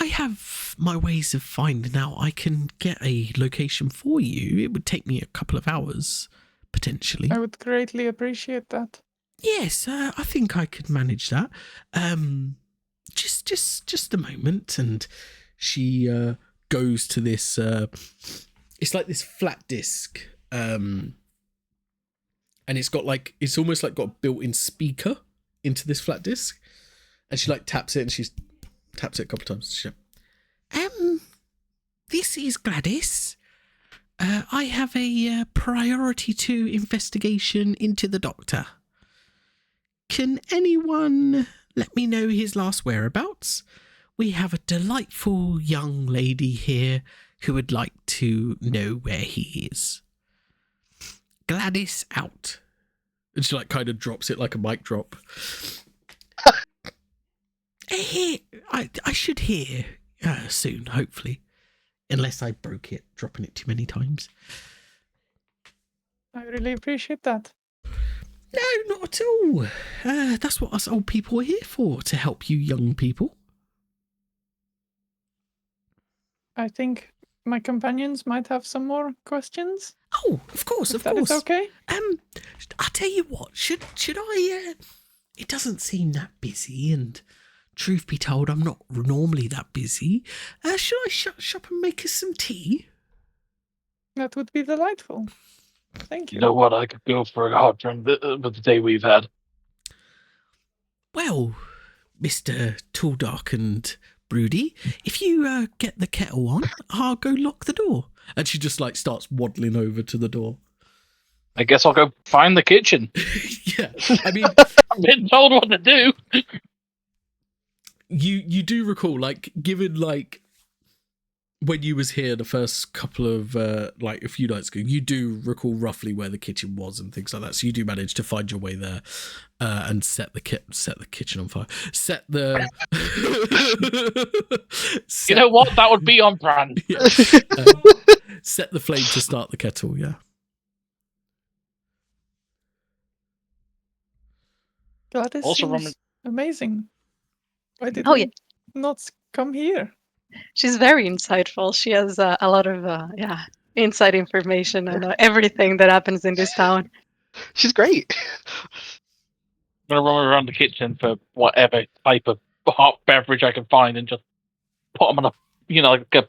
have my ways of finding out. I can get a location for you. It would take me a couple of hours, potentially. I would greatly appreciate that. Yes, I think I could manage that. Just a moment, and she goes to this. It's like this flat disc, and it's almost like got a built-in speaker into this flat disc, and she like taps it, and she taps it a couple of times. She, this is Gladys. I have a priority 2 investigation into the doctor. Can anyone let me know his last whereabouts? We have a delightful young lady here who would like to know where he is. Gladys out. And she like kind of drops it like a mic drop. I should hear soon, hopefully. Unless I broke it, dropping it too many times. I really appreciate that. No, not at all. That's what us old people are here for, to help you young people. I think my companions might have some more questions. Oh, of course, If that is okay. I'll tell you what, should I, it doesn't seem that busy, and truth be told, I'm not normally that busy. Should I shut up and make us some tea? That would be delightful. Thank you. You know what? I could go for a hot drink with the day we've had. Well, Mr. Tall, Dark and Broody, if you get the kettle on, I'll go lock the door. And she just like starts waddling over to the door. I guess I'll go find the kitchen. Yeah, I mean, I've been told what to do. You do recall, like, given like when you was here the first couple of like a few nights ago, you do recall roughly where the kitchen was and things like that. So you do manage to find your way there and set the kitchen on fire. You know what? That would be on brand. Yeah. Set the flame to start the kettle. Yeah. Gladys Also, seems amazing. Why did Oh, you yeah. not come here? She's very insightful. She has a lot of inside information on everything that happens in this town. She's great. I'm gonna run around the kitchen for whatever type of hot beverage I can find and just put them on a, like a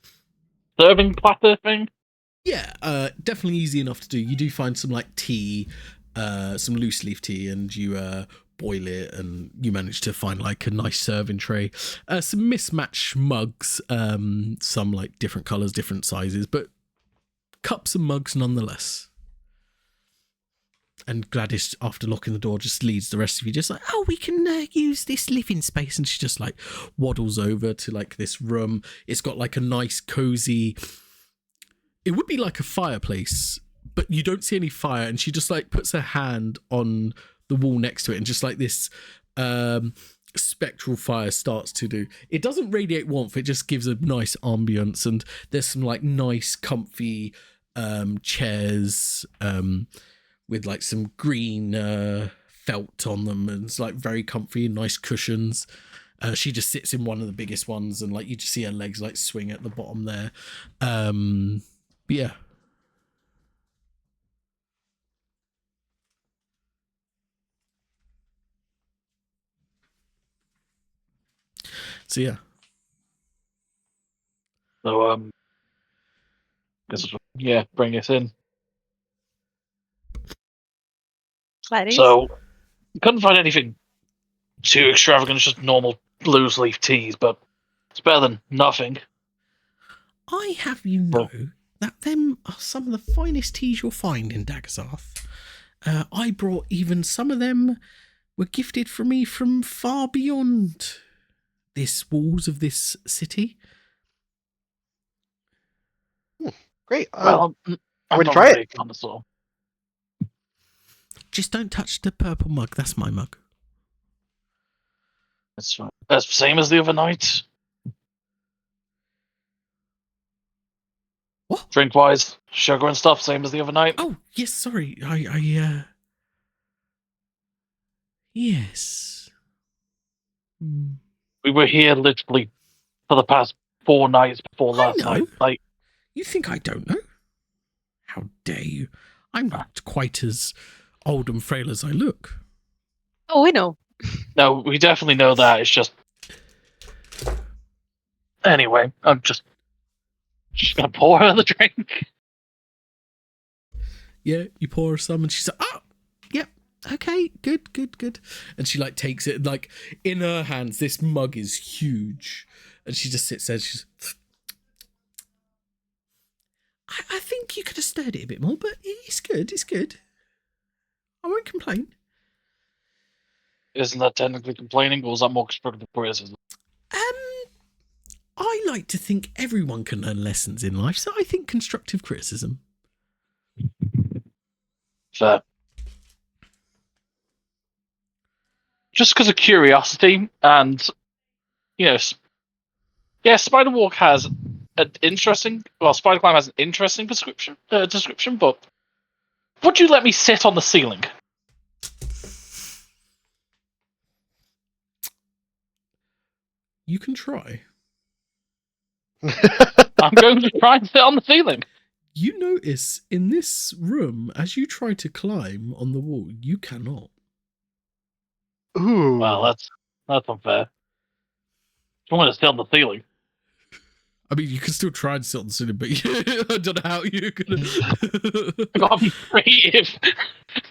serving platter thing. Yeah, definitely easy enough to do. You do find some like tea, some loose leaf tea, and you boil it, and you manage to find like a nice serving tray, some mismatched mugs, some like different colours, different sizes, but cups and mugs nonetheless. And Gladys, after locking the door, just leads the rest of you, just like, oh, we can use this living space. And she just like waddles over to like this room. It's got like a nice cozy, it would be like a fireplace, but you don't see any fire. And she just like puts her hand on the wall next to it, and just like this spectral fire starts to do. It doesn't radiate warmth, it just gives a nice ambience. And there's some like nice comfy chairs with like some green felt on them, and it's like very comfy and nice cushions. She just sits in one of the biggest ones, and like you just see her legs like swing at the bottom there. But yeah. So So bring us in. Gladys? So couldn't find anything too extravagant. It's just normal loose leaf teas, but it's better than nothing. I have you know that them are some of the finest teas you'll find in Daggaxarth. I brought even some of them were gifted from me from far beyond this walls of this city. Great. Well, I'm I'm gonna not try really it. a connoisseur. Just don't touch the purple mug. That's my mug. That's fine. That's the same as the other night. What? Drink wise, sugar and stuff, same as the other night. Oh, yes, sorry. Yes. Hmm. We were here literally for the past 4 nights before last know. night. Like, You think I don't know? How dare you? I'm not quite as old and frail as I look. Oh, we know. No, we definitely know that. It's just. Anyway, I'm just gonna pour her the drink. Yeah, you pour her some, and she's like, "Oh, yep, okay, good." And she like takes it, like in her hands. This mug is huge, and she just sits there. She's. I think you could have stirred it a bit more, but it's good. It's good. I won't complain. Isn't that technically complaining, or is that more constructive criticism? I like to think everyone can learn lessons in life, so I think constructive criticism. Fair. Just because of curiosity, and yeah, Spiderwalk has an interesting. Well, Spiderclimb has an interesting description, but would you let me sit on the ceiling? You can try. I'm going to try and sit on the ceiling. You notice in this room, as you try to climb on the wall, you cannot. Ooh. Well, that's unfair. I want to sit on the ceiling. I mean, you can still try and sit on the ceiling, but I don't know how you're gonna. I gotta be creative.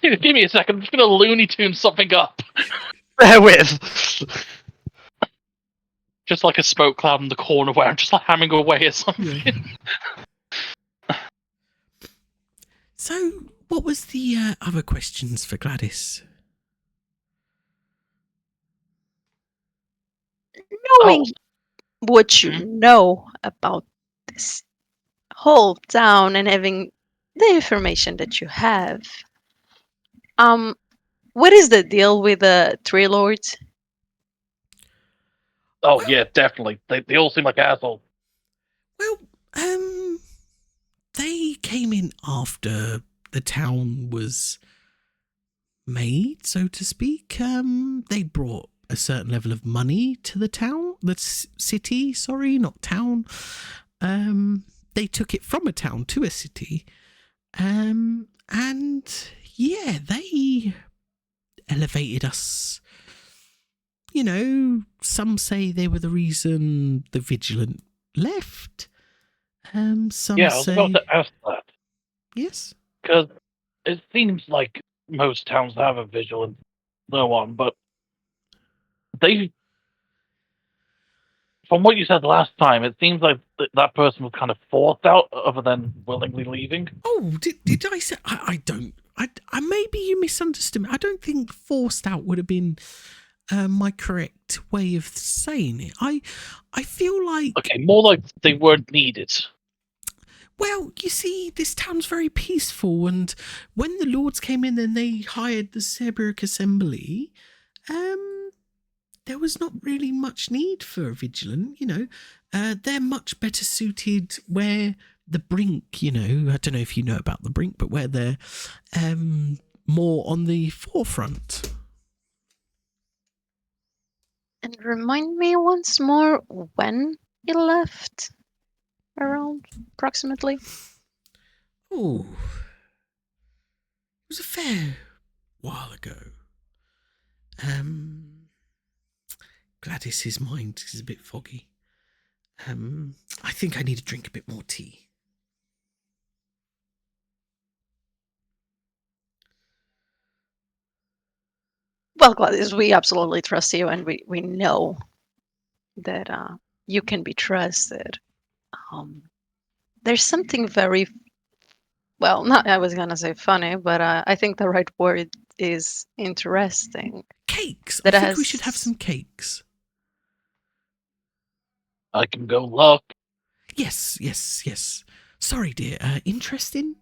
Give me a second. I'm just gonna Looney Tune something up. Bear with. Just like a smoke cloud in the corner where I'm just like hammering away at something. Yeah. So, what was the other questions for Gladys? Knowing what you know about this whole town and having the information that you have, what is the deal with the Tree Lords? Oh yeah, definitely. They all seem like assholes. Well, they came in after the town was made, so to speak. They brought a certain level of money to the town, the city, sorry, not town. They took it from a town to a city. And yeah, they elevated us. You know, some say they were the reason the Vigilant left. Some Yeah, I was say about to ask that. yes. Because it seems like most towns have a vigilant, no one, but they. From what you said last time, it seems like that person was kind of forced out, other than willingly leaving. Oh, did I say? I don't. I maybe you misunderstood me. I don't think forced out would have been my correct way of saying it. I feel like Okay, more like they weren't needed. well, you see, this town's very peaceful, and when the lords came in and they hired the Seberic Assembly, there was not really much need for a vigilant. You know, they're much better suited where the brink. You know, I don't know if you know about the brink, but where they're more on the forefront. And remind me once more when he left, around approximately. Oh, it was a fair while ago. Gladys's mind is a bit foggy. I think I need to drink a bit more tea. Well, Gladys, we absolutely trust you, and we know that you can be trusted. There's something very well, not I was gonna say funny, but I think the right word is interesting. Cakes. That I think has- we should have some cakes. I can go look. Yes. Sorry, dear. Interesting?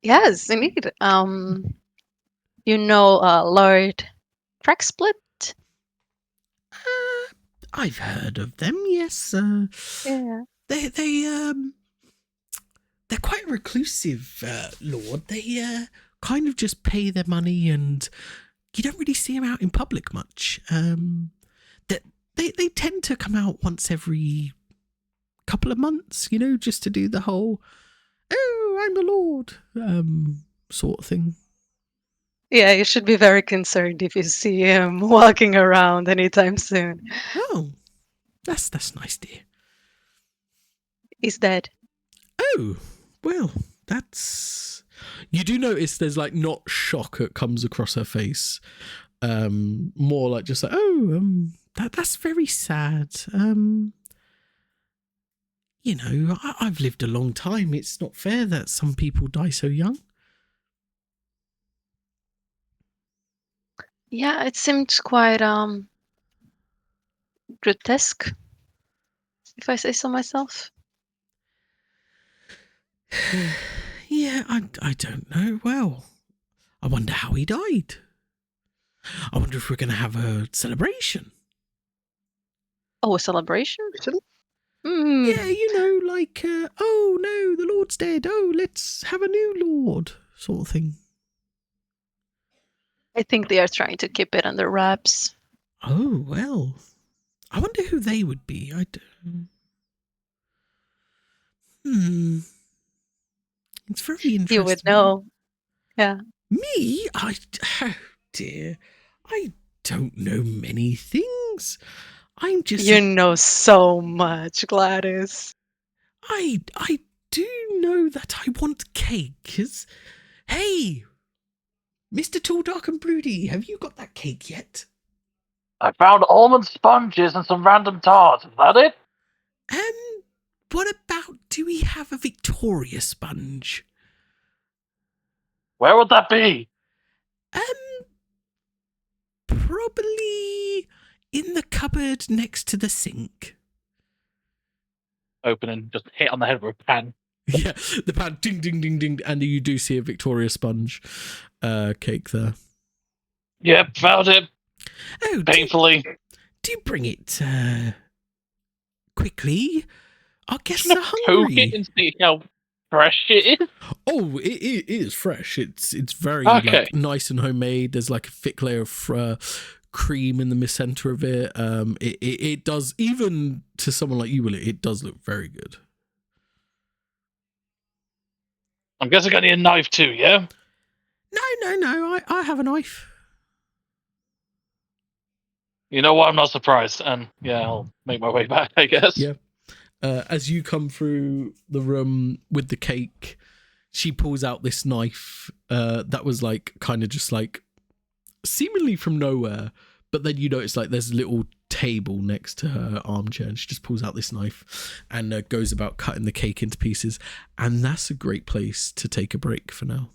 Yes, indeed. You know, Lord Cracksplit? I've heard of them. Yes. Yeah. They're quite a reclusive lord. They kind of just pay their money, and you don't really see them out in public much. They tend to come out once every couple of months, you know, just to do the whole "oh, I'm the lord" sort of thing. Yeah, you should be very concerned if you see him walking around anytime soon. Oh, that's nice, dear. He's dead. Oh, well, that's. You do notice there's like not shock that comes across her face. More like just like, that's very sad. You know, I've lived a long time. It's not fair that some people die so young. Yeah, it seemed quite grotesque, if I say so myself. Yeah, I don't know. Well, I wonder how he died. I wonder if we're going to have a celebration. Oh, a celebration? Isn't- Hmm. Yeah, you know, like, oh no, the Lord's dead. Oh, let's have a new Lord, sort of thing. I think they are trying to keep it under wraps. Oh, well. I wonder who they would be. It's very interesting. You would know. Yeah. Me? Oh dear. I don't know many things. I'm just. You know so much, Gladys. I do know that I want cake. Hey, Mr. Tall, Dark and Broody, have you got that cake yet? I found almond sponges and some random tarts. Is that it? What about, do we have a Victoria sponge? Where would that be? Probably in the cupboard next to the sink. Open and just hit on the head with a pan. Yeah, the pan, ding, ding, ding, ding, and you do see a Victoria sponge cake there. Yep, found it. Oh, Painfully. do bring it quickly. Our guests I'm are gonna poke it hungry. and see how fresh it is. Oh, it is fresh. It's very Okay. like nice and homemade. There's like a thick layer of cream in the center of it. It does, even to someone like you, Will, it does look very good. I'm guessing I need a knife too, yeah? No. I have a knife. You know what? I'm not surprised. And yeah, I'll make my way back, I guess. Yeah. As you come through the room with the cake, she pulls out this knife that was like kind of just like seemingly from nowhere, but then you notice like there's a little table next to her armchair, and she just pulls out this knife and goes about cutting the cake into pieces. And that's a great place to take a break for now.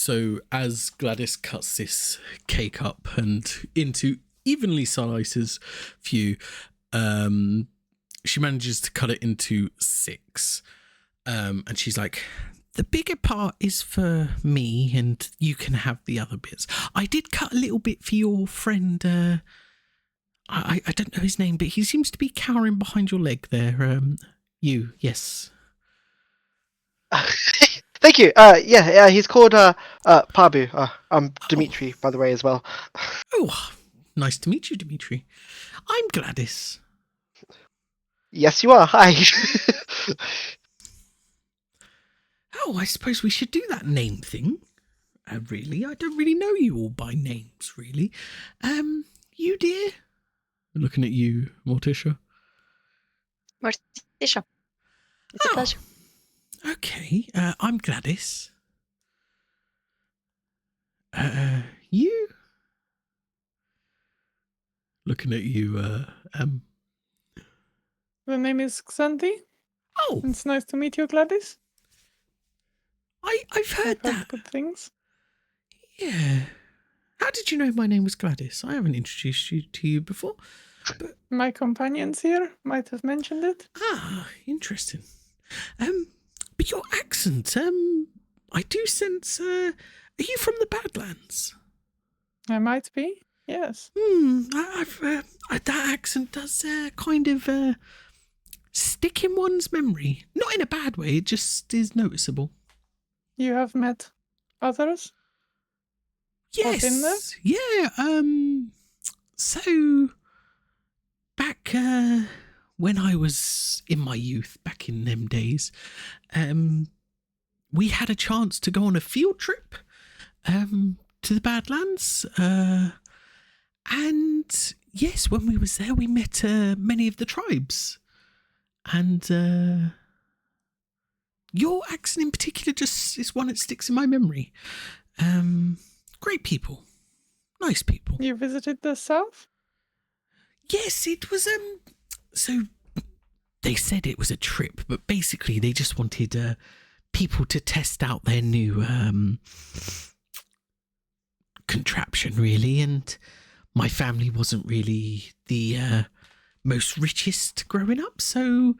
So as Gladys cuts this cake up and into evenly slices for you, she manages to cut it into 6. And she's like, the bigger part is for me and you can have the other bits. I did cut a little bit for your friend. I don't know his name, but he seems to be cowering behind your leg there. You, yes. Thank you. Yeah, he's called Pabu. I'm Dimitri, by the way, as well. Oh, nice to meet you, Dimitri. I'm Gladys. Yes, you are. Hi. Oh, I suppose we should do that name thing. Really, I don't really know you all by names, really. You dear? Looking at you, Morticia. Morticia. It's a pleasure. Okay, I'm Gladys. You? Looking at you, The name is Xanthi. Oh, It's nice to meet you, Gladys. I've heard that. Good things. Yeah. How did you know my name was Gladys? I haven't introduced you to you before. My companions here might have mentioned it. Ah, interesting. But your accent, I do sense, are you from the Badlands? I might be. Yes. I've that accent does kind of stick in one's memory. Not in a bad way, it just is noticeable. You have met others? Yes. in there? Yeah, so back when I was in my youth, back in them days, we had a chance to go on a field trip to the Badlands. And yes, when we was there, we met many of the tribes. And your accent in particular just is one that sticks in my memory. Great people. Nice people. You visited the south? Yes, it was, so they said it was a trip, but basically they just wanted people to test out their new contraption, really, and my family wasn't really the most richest growing up, so,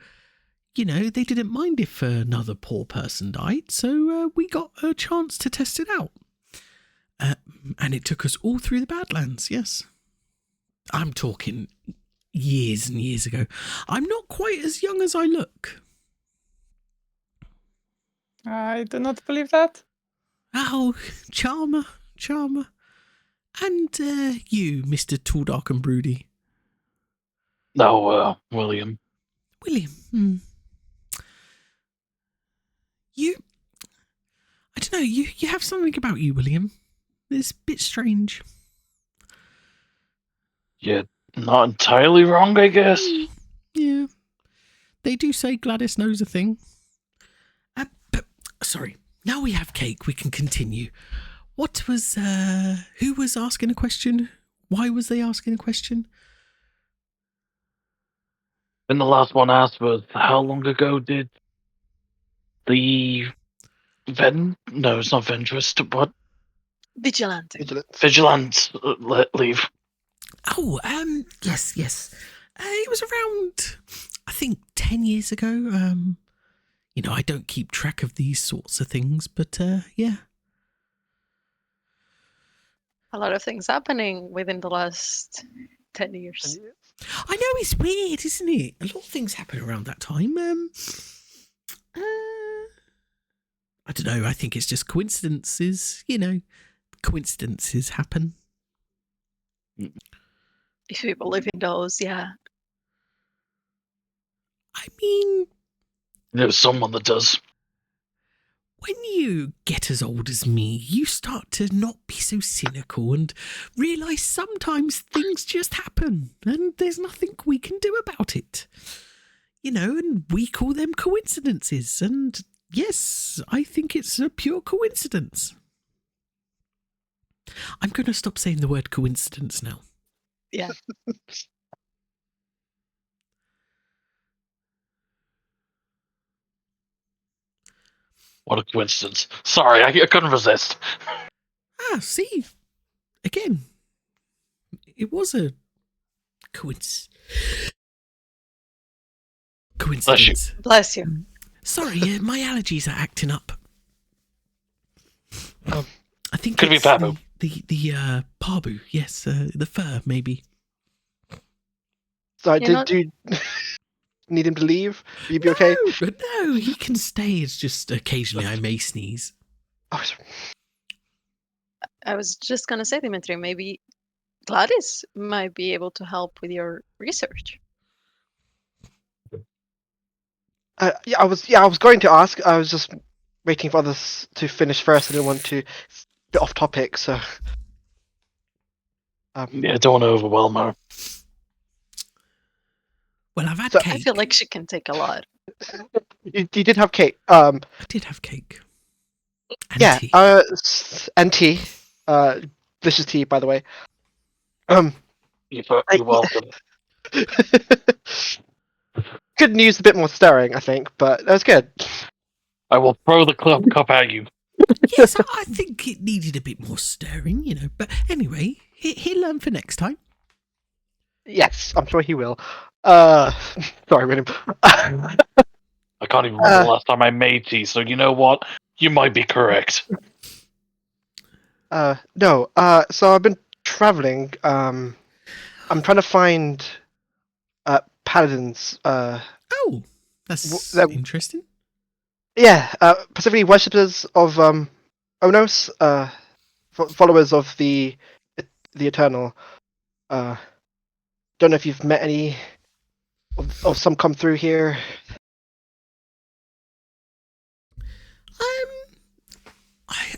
you know, they didn't mind if another poor person died, so we got a chance to test it out. And it took us all through the Badlands, yes. I'm talking years and years ago. I'm not quite as young as I look. I do not believe that. Oh, charmer. And you, Mr. Tall, Dark and Broody. No, William. William, You, I don't know, you have something about you, William. It's a bit strange. You're not entirely wrong, I guess. Yeah. They do say Gladys knows a thing. But, sorry, now we have cake, we can continue. What was, who was asking a question? Why was they asking a question? And the last one asked was, how long ago did the no, it's not Ventress, but Vigilante. Vigilance leave? Oh, yes. It was around, I think, 10 years ago. You know, I don't keep track of these sorts of things, but, yeah. A lot of things happening within the last 10 years. I know, it's weird, isn't it? A lot of things happen around that time. I don't know, I think it's just coincidences, you know. Coincidences happen. If you believe in those, yeah. I mean, There's someone that does. when you get as old as me, you start to not be so cynical and realise sometimes things just happen and there's nothing we can do about it. You know, and we call them coincidences. And yes, I think it's a pure coincidence. I'm going to stop saying the word coincidence now. Yeah. What a coincidence. Sorry, I couldn't resist. See, again, it was a coincidence. Bless you. Sorry, my allergies are acting up. I think Could be it's Pabu. the Pabu. Yes, the fur maybe. So You do you need him to leave? Will you be okay? No, he can stay. It's just occasionally I may sneeze. Oh, I was just gonna say, Dimitri, maybe Gladys might be able to help with your research. yeah, I was going to ask. I was just waiting for others to finish first. I didn't want to bit off topic, so. Yeah, don't want to overwhelm her. Well, I've had So- cake. I feel like she can take a lot. You did have cake. I did have cake. And Yeah. tea. And tea. Delicious tea, by the way. You're welcome. Could use a bit more stirring, I think, but that was good. I will throw the cup at you. Yes, I think it needed a bit more stirring, you know. But anyway, he'll learn for next time. Yes, I'm sure he will. Sorry, William. I can't even remember the last time I made tea, so you know what? You might be correct. No. So I've been traveling. I'm trying to find paladins. Oh, that's interesting. Yeah. Specifically worshippers of Onos. Followers of the Eternal. Don't know if you've met any of some come through here.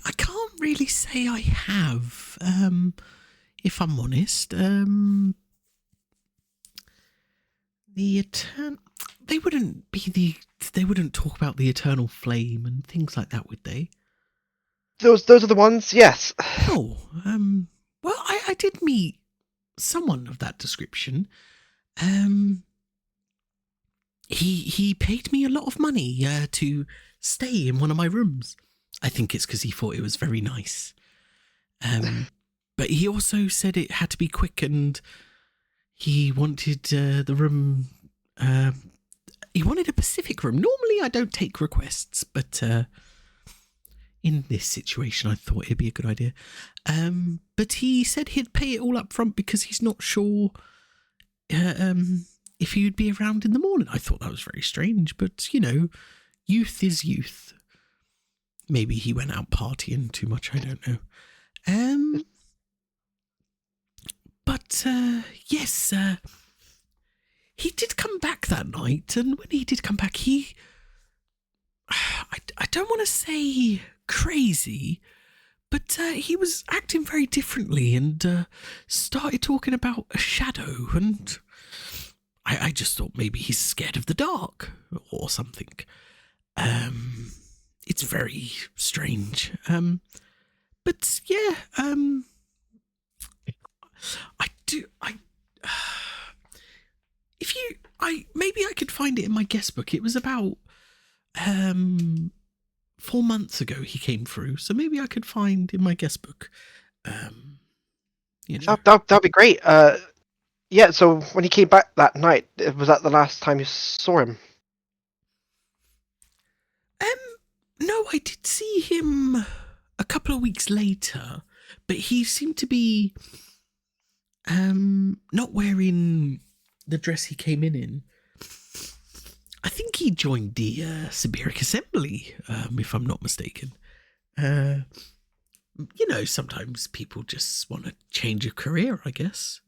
I can't really say I have. If I'm honest, the they wouldn't talk about the eternal flame and things like that, would they? Those are the ones. Yes. Oh, well, I did meet someone of that description. He paid me a lot of money to stay in one of my rooms. I think it's because he thought it was very nice. But he also said it had to be quick, and he wanted the room. He wanted a Pacific room. Normally, I don't take requests, but in this situation, I thought it'd be a good idea. But he said he'd pay it all up front because he's not sure if he'd be around in the morning. I thought that was very strange, but you know, youth is youth. Maybe he went out partying too much, I don't know. But yes, he did come back that night, and when he did come back, I don't want to say crazy, but he was acting very differently and started talking about a shadow, and I just thought maybe he's scared of the dark or something. It's very strange. But yeah, maybe I could find it in my guest book. It was about 4 months ago he came through, so maybe I could find in my guest book. You know. That'd be great. Yeah. So when he came back that night, was that the last time you saw him? No, I did see him a couple of weeks later, but he seemed to be not wearing the dress he came in. I think he joined the Siberic Assembly, if I'm not mistaken. You know, sometimes people just want to change a career, I guess.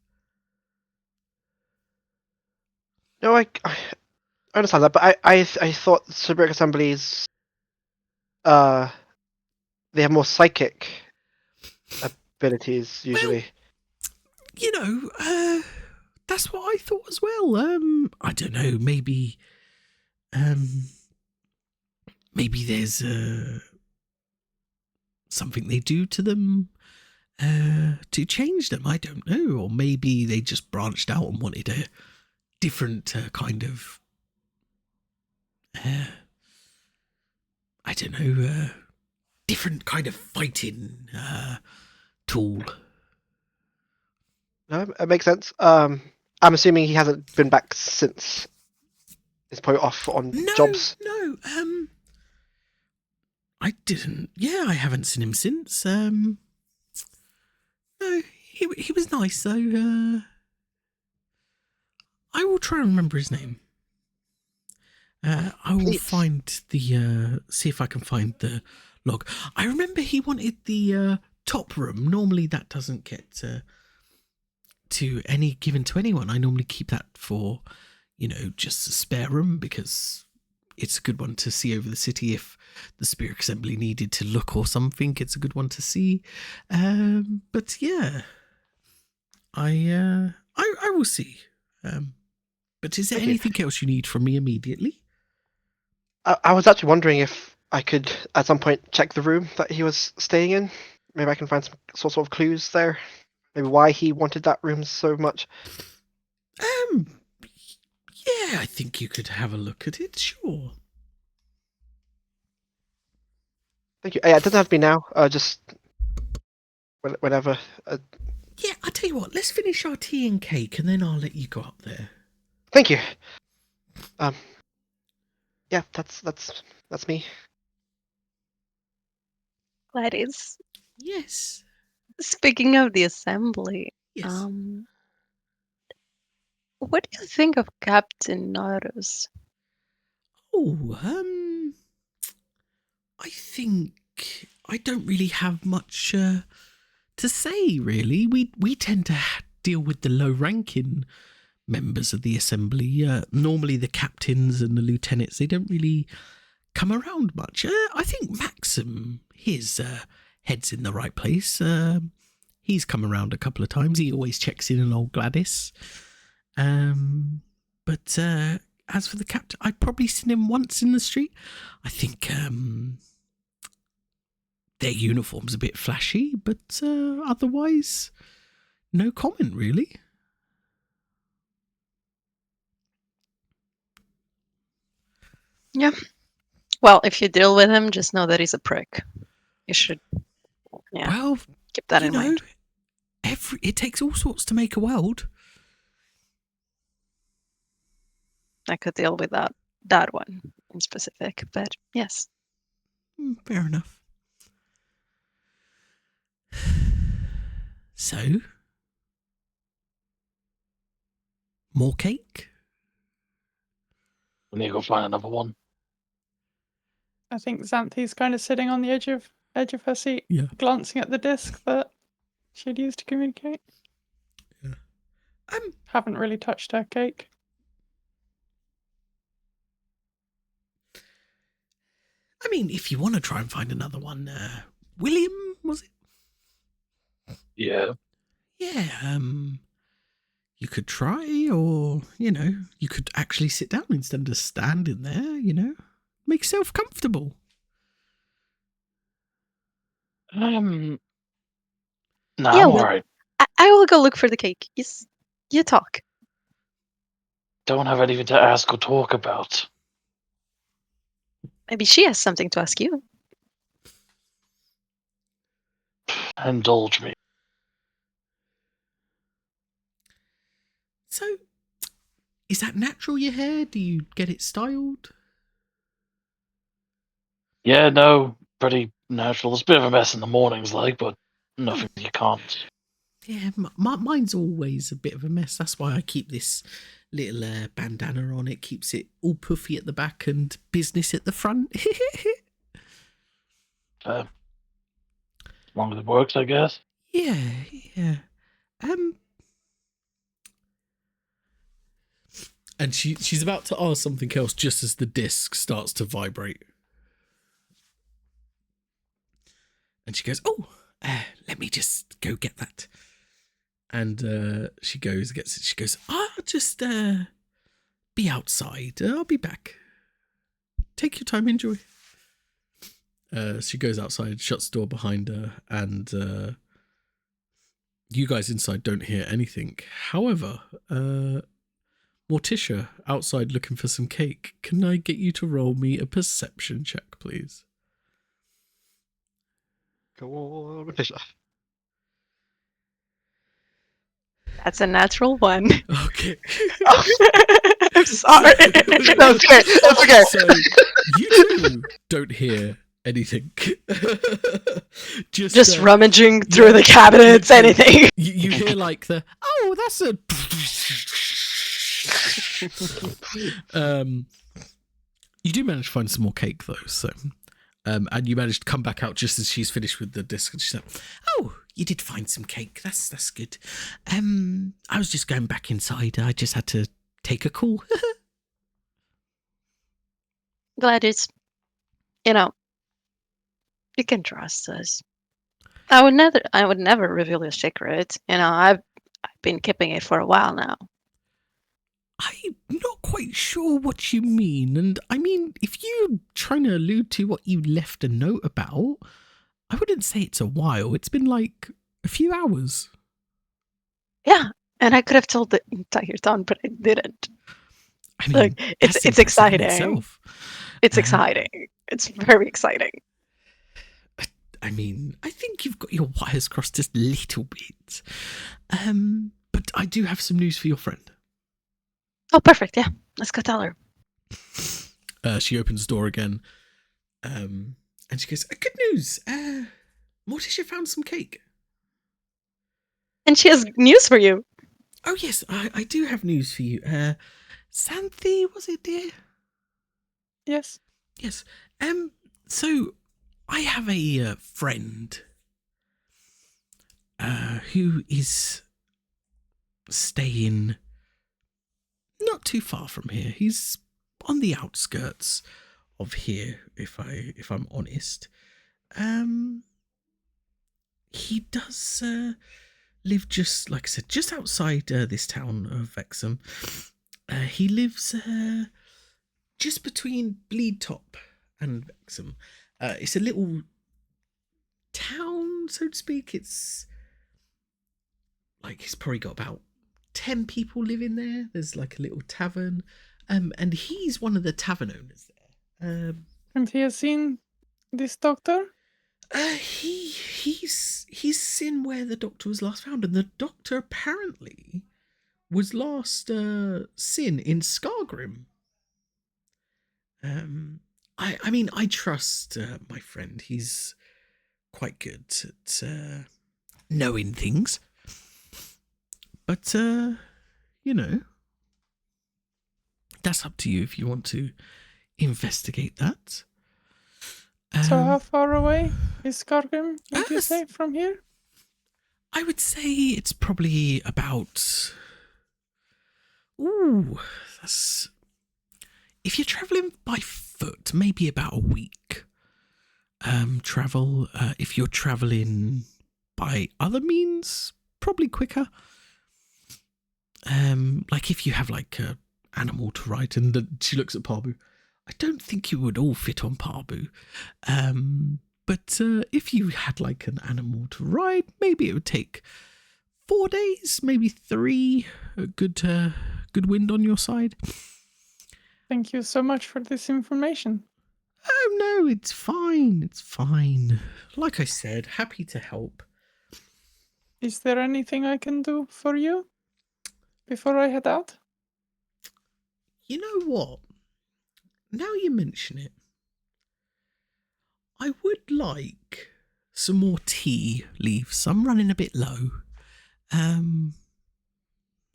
No, I understand that, but I thought Siberic Assemblies, they have more psychic abilities usually. Well, you know, that's what I thought as well. I don't know, maybe there's something they do to them to change them. I don't know, or maybe they just branched out and wanted a different kind of. I don't know, different kind of fighting tool. No, it makes sense. I'm assuming he hasn't been back since his point off on jobs. No, I didn't. Yeah, I haven't seen him since. No, he was nice though. I will try and remember his name. I will Please. find the see if I can find the log. I remember he wanted the top room. Normally that doesn't get given to anyone. I normally keep that for, just a spare room because it's a good one to see over the city if the Spirit Assembly needed to look or something. It's a good one to see. But yeah, I will see. But is there Thank you. anything else you need from me immediately? I was actually wondering if I could, at some point, check the room that he was staying in. Maybe I can find some sort of clues there. Maybe why he wanted that room so much. Yeah, I think you could have a look at it, sure. Thank you. Yeah, it doesn't have to be now. Just whenever. Yeah, I'll tell you what, let's finish our tea and cake and then I'll let you go up there. Thank you. Yeah, that's me. Gladys, Yes. speaking of the assembly, Yes. what do you think of Captain Naru's? Oh, I think I don't really have much to say, really. We tend to deal with the low-ranking members of the assembly. Normally the captains and the lieutenants, they don't really come around much. I think Maxim, his head's in the right place. He's come around a couple of times. He always checks in on old Gladys. But as for the captain, I've probably seen him once in the street. I think their uniform's a bit flashy, but otherwise, no comment really. Yeah. Well, if you deal with him, just know that he's a prick. You should, Well, keep that in mind. It takes all sorts to make a world. I could deal with that one in specific, but yes. Fair enough. So, more cake? We need to go find another one. I think Xanthi's kind of sitting on the edge of her seat, Yeah. glancing at the disc that she'd used to communicate. Yeah. Haven't really touched her cake. I mean, if you want to try and find another one, William, was it? Yeah. Yeah, you could try, or, you could actually sit down instead of standing there, Make yourself comfortable. No, Yeah, I'm well- alright. I will go look for the cake. Yes, you talk. Don't have anything to ask or talk about. Maybe she has something to ask you. Indulge me. So, is that natural, your hair? Do you get it styled? Yeah, no, pretty natural. It's a bit of a mess in the mornings, but nothing you can't. Yeah, mine's always a bit of a mess. That's why I keep this little bandana on. It keeps it all puffy at the back and business at the front. As long as it works, I guess. Yeah. And she's about to ask something else just as the disc starts to vibrate. And she goes, let me just go get that. And she goes, gets it. She goes, I'll just be outside. I'll be back. Take your time, enjoy. She goes outside, shuts the door behind her, and you guys inside don't hear anything. However, Morticia, outside looking for some cake. Can I get you to roll me a perception check, please? Go on, pleasure. That's a natural one. Okay. I'm sorry. No, it's okay. It's okay. So you two don't hear anything. Just uh, rummaging through yeah, the cabinets, literally. anything. You hear like the that's a you do manage to find some more cake though, so and you managed to come back out just as she's finished with the disc, and she said, "Oh, you did find some cake. That's good. I was just going back inside. I just had to take a call." Gladys, you know, you can trust us. I would never reveal your secret. You know, I've been keeping it for a while now. I'm not quite sure what you mean, and I mean, if you're trying to allude to what you left a note about, I wouldn't say it's a while. It's been like a few hours. Yeah, and I could have told the entire town, but I didn't. I mean, Like, it's that's impressive in exciting. itself. It's exciting. It's very exciting. I mean, I think you've got your wires crossed just a little bit. But I do have some news for your friend. Oh, perfect. Yeah, let's go tell her. She opens the door again, and she goes, "Good news! Morticia found some cake." And she has news for you. Oh yes, I do have news for you. Xanthi, was it, dear? Yes. Yes. So I have a friend who is staying not too far from here. He's on the outskirts of here, if I'm honest. He does live just, like I said, just outside this town of Vexham. He lives just between Bleedtop and Vexham. It's a little town, so to speak. It's like he's probably got about 10 people living there. There's like a little tavern, and he's one of the tavern owners there. And he has seen this doctor? He's seen where the doctor was last found, and the doctor apparently was last seen in Scargrim. I mean, I trust my friend. He's quite good at knowing things. But, you know, that's up to you if you want to investigate that. So how far away is Skargrim, would you say, from here? I would say it's probably about... Ooh, that's... If you're travelling by foot, maybe about a week. Travel. If you're travelling by other means, probably quicker. Like if you have like a animal to ride, and she looks at Parbu. I don't think you would all fit on Parbu. But if you had like an animal to ride, maybe it would take 4 days, maybe 3. A good wind on your side. Thank you so much for this information. Oh no, it's fine. It's fine. Like I said, happy to help. Is there anything I can do for you before I head out? You know what? Now you mention it, I would like some more tea leaves. I'm running a bit low.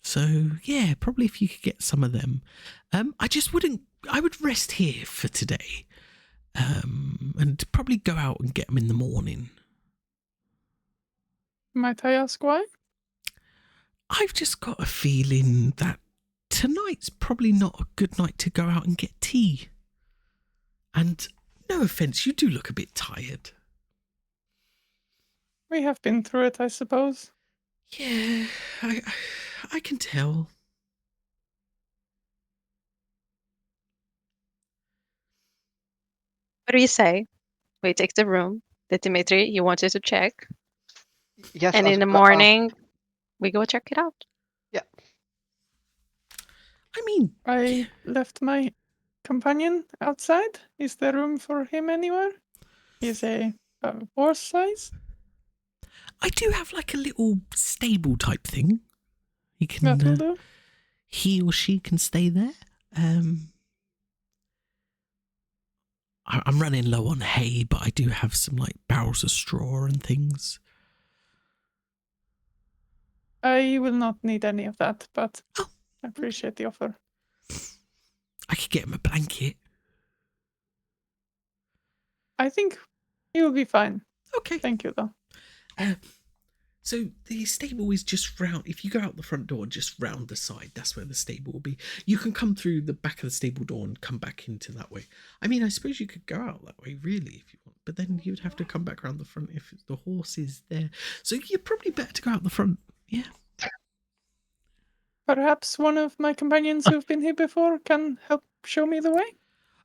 So yeah, probably if you could get some of them. I would rest here for today. And probably go out and get them in the morning. Might I ask why? I've just got a feeling that tonight's probably not a good night to go out and get tea. And no offence, you do look a bit tired. We have been through it, I suppose. Yeah, I can tell. What do you say? We take the room that Dimitri, you wanted to check. Yes. And I was in the gonna morning, we go check it out. I mean, I left my companion outside. Is there room for him anywhere? He's a horse size? I do have like a little stable type thing. You can That'll do. he or she can stay there. I'm running low on hay, but I do have some like barrels of straw and things. I will not need any of that, but Oh. I appreciate the offer. I could get him a blanket. I think he will be fine. Okay. Thank you, though. So the stable is just round. If you go out the front door, just round the side, that's where the stable will be. You can come through the back of the stable door and come back into that way. I mean, I suppose you could go out that way, really, if you want. But then you'd have to come back around the front if the horse is there. So you're probably better to go out the front. Yeah. Perhaps one of my companions who've been here before can help show me the way?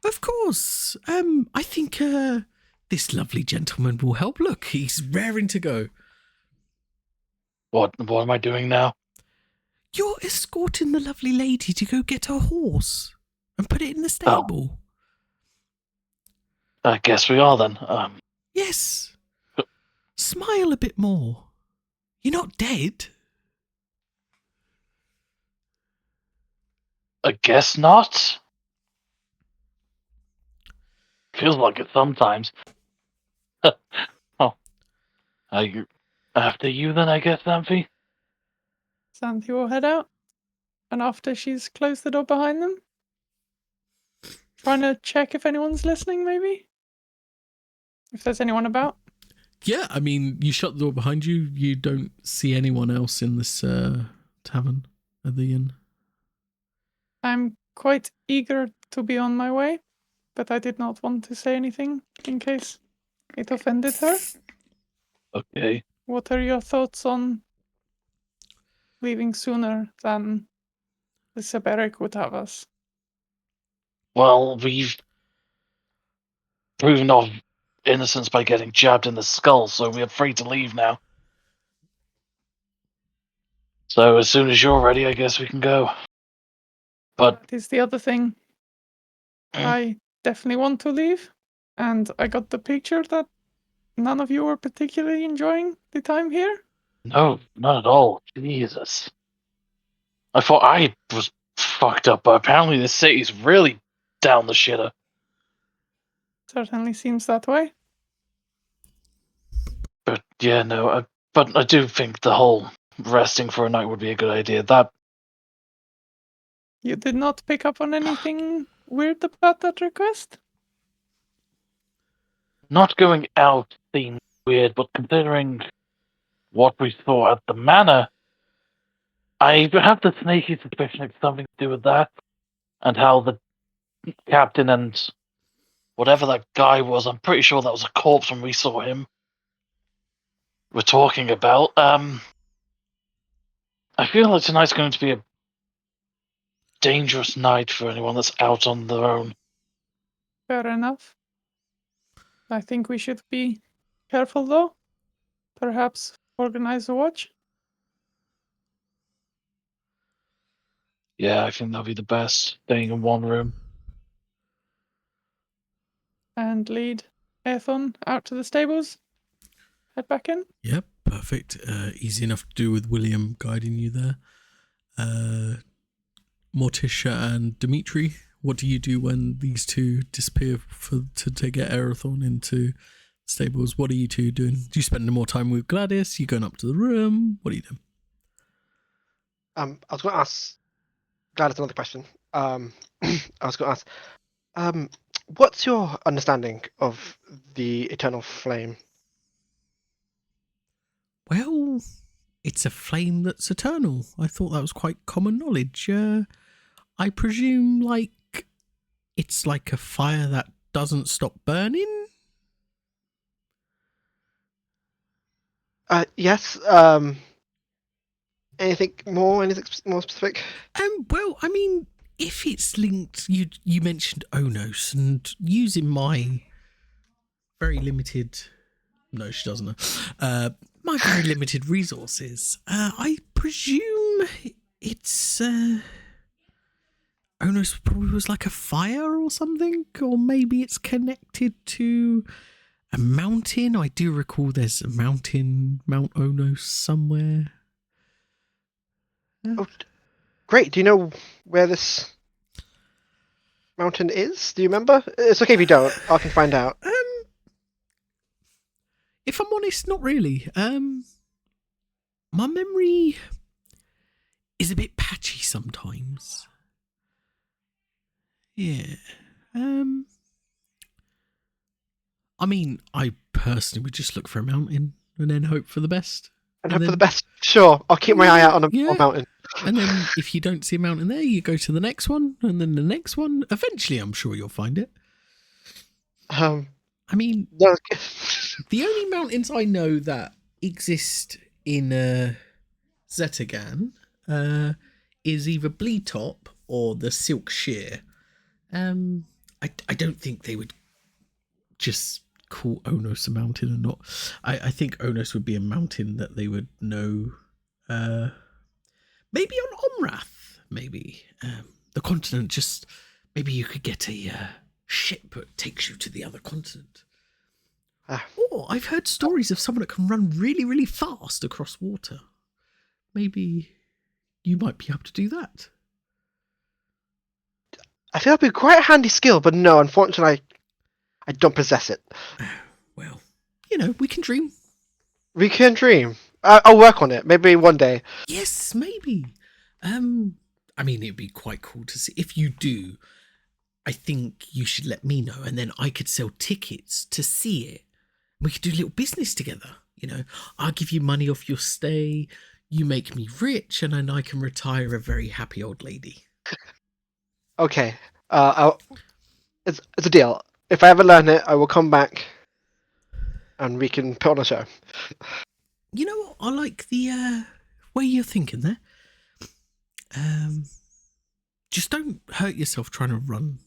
Of course. I think this lovely gentleman will help. Look, he's raring to go. What am I doing now? You're escorting the lovely lady to go get her horse and put it in the stable. I guess we are then. Yes. Smile a bit more. You're not dead. I guess not. Feels like it sometimes. Oh. After you then, I guess, Amphi? Santi will head out. And after she's closed the door behind them, trying to check if anyone's listening, maybe? If there's anyone about. Yeah, I mean, you shut the door behind you. You don't see anyone else in this tavern at the inn. I'm quite eager to be on my way, but I did not want to say anything in case it offended her. Okay. What are your thoughts on leaving sooner than the Seberic would have us? Well, we've proven our innocence by getting jabbed in the skull, so we're free to leave now. So as soon as you're ready, I guess we can go. But That is the other thing. I definitely want to leave, and I got the picture that none of you were particularly enjoying the time here. no, not at all. Jesus. I thought I was fucked up, but apparently this city's really down the shitter. Certainly seems that way. But yeah, no, but I do think the whole resting for a night would be a good idea. That You did not pick up on anything weird about that request? not going out seems weird, but considering what we saw at the manor, I have the sneaky suspicion it's something to do with that, and how the captain and whatever that guy was, I'm pretty sure that was a corpse when we saw him, we're talking about. I feel like tonight's going to be a dangerous night for anyone that's out on their own. Fair enough. I think we should be careful though. Perhaps organize a watch. Yeah, I think that'll be the best, staying in one room. And lead Aethon out to the stables. Head back in. Yep, perfect. Easy enough to do with William guiding you there. Morticia and Dimitri, what do you do when these two disappear to get Arathorn into stables? What are you two doing? Do you spend more time with Gladys? You going up to the room? What are you doing? I was going to ask Gladys another question. I was going to ask, what's your understanding of the eternal flame? Well, it's a flame that's eternal. I thought that was quite common knowledge. I presume, like, it's like a fire that doesn't stop burning? Yes. Anything more specific? Well, I mean, if it's linked, you mentioned Onos, and using my very limited... No, she doesn't know. My very limited resources. I presume it's... Onos probably was like a fire or something, or maybe it's connected to a mountain. I do recall there's a mountain, Mount Onos somewhere. Oh, great. Do you know where this mountain is? Do you remember? It's okay if you don't. I can find out. If I'm honest, not really. My memory is a bit patchy sometimes. Yeah. I mean, I personally would just look for a mountain and then hope for the best. And hope for the best. Sure, I'll keep my eye out on a mountain. And then if you don't see a mountain there, you go to the next one, and then the next one. Eventually, I'm sure you'll find it. I mean, No. the only mountains I know that exist in Zetagan is either Bleetop or the Silk Shear. I don't think they would just call Onos a mountain or not. I think Onos would be a mountain that they would know. Maybe on Omrath, maybe. The continent, just maybe you could get a ship that takes you to the other continent. Or I've heard stories of someone that can run really, really fast across water. Maybe you might be able to do that. I feel that'd be quite a handy skill, but no, unfortunately, I don't possess it. Well, we can dream. We can dream. I'll work on it. Maybe one day. Yes, maybe. I mean, it'd be quite cool to see. If you do, I think you should let me know, and then I could sell tickets to see it. We could do a little business together. I'll give you money off your stay. You make me rich, and then I can retire a very happy old lady. Okay. It's a deal. If I ever learn it, I will come back, and we can put on a show. You know what? I like the way you're thinking there. Just don't hurt yourself trying to run.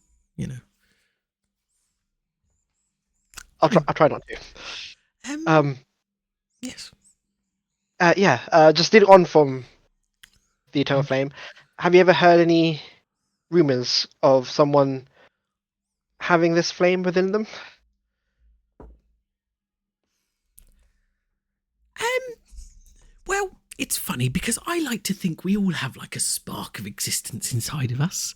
I'll try not to. Yes. Just leading on from the Eternal Flame, have you ever heard any rumors of someone having this flame within them? Well, it's funny because I like to think we all have like a spark of existence inside of us.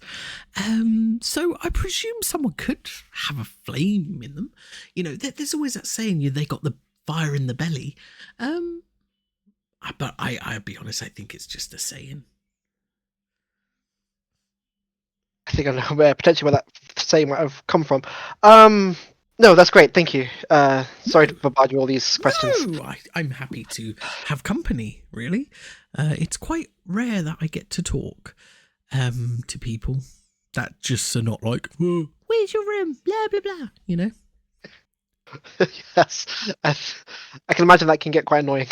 So I presume someone could have a flame in them. There's always that saying, they got the fire in the belly. But I'll be honest, I think it's just a saying. I think I know potentially where that saying might have come from. No, that's great. Thank you. Sorry to bombard you with all these questions. No, I'm happy to have company, really. It's quite rare that I get to talk to people that just are not like, "Whoa, where's your room? Blah, blah, blah," Yes. I can imagine that can get quite annoying.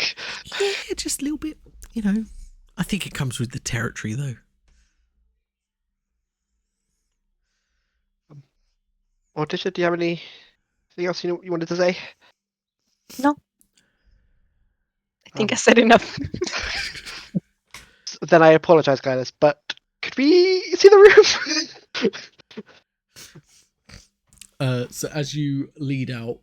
Yeah, just a little bit, I think it comes with the territory, though. Tisha, do you have anything else you wanted to say? No. I think I said enough. Then I apologize, Gladys, but could we see the room? So as you lead out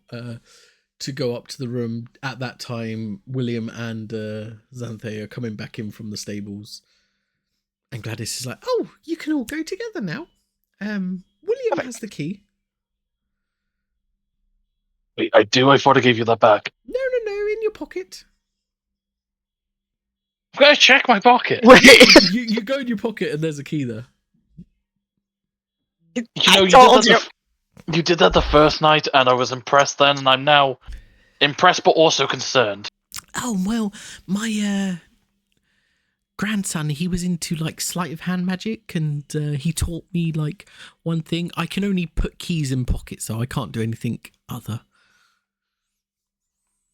to go up to the room, at that time, William and Xanthe are coming back in from the stables. And Gladys is like, "Oh, you can all go together now. William has the key." Wait, I thought I gave you that back. No, in your pocket. I'm going to check my pocket. Wait. You go in your pocket and there's a key there. You did that the first night, and I was impressed then, and I'm now impressed but also concerned. Oh, well, my grandson, he was into like sleight of hand magic, and he taught me like one thing. I can only put keys in pockets, so I can't do anything other.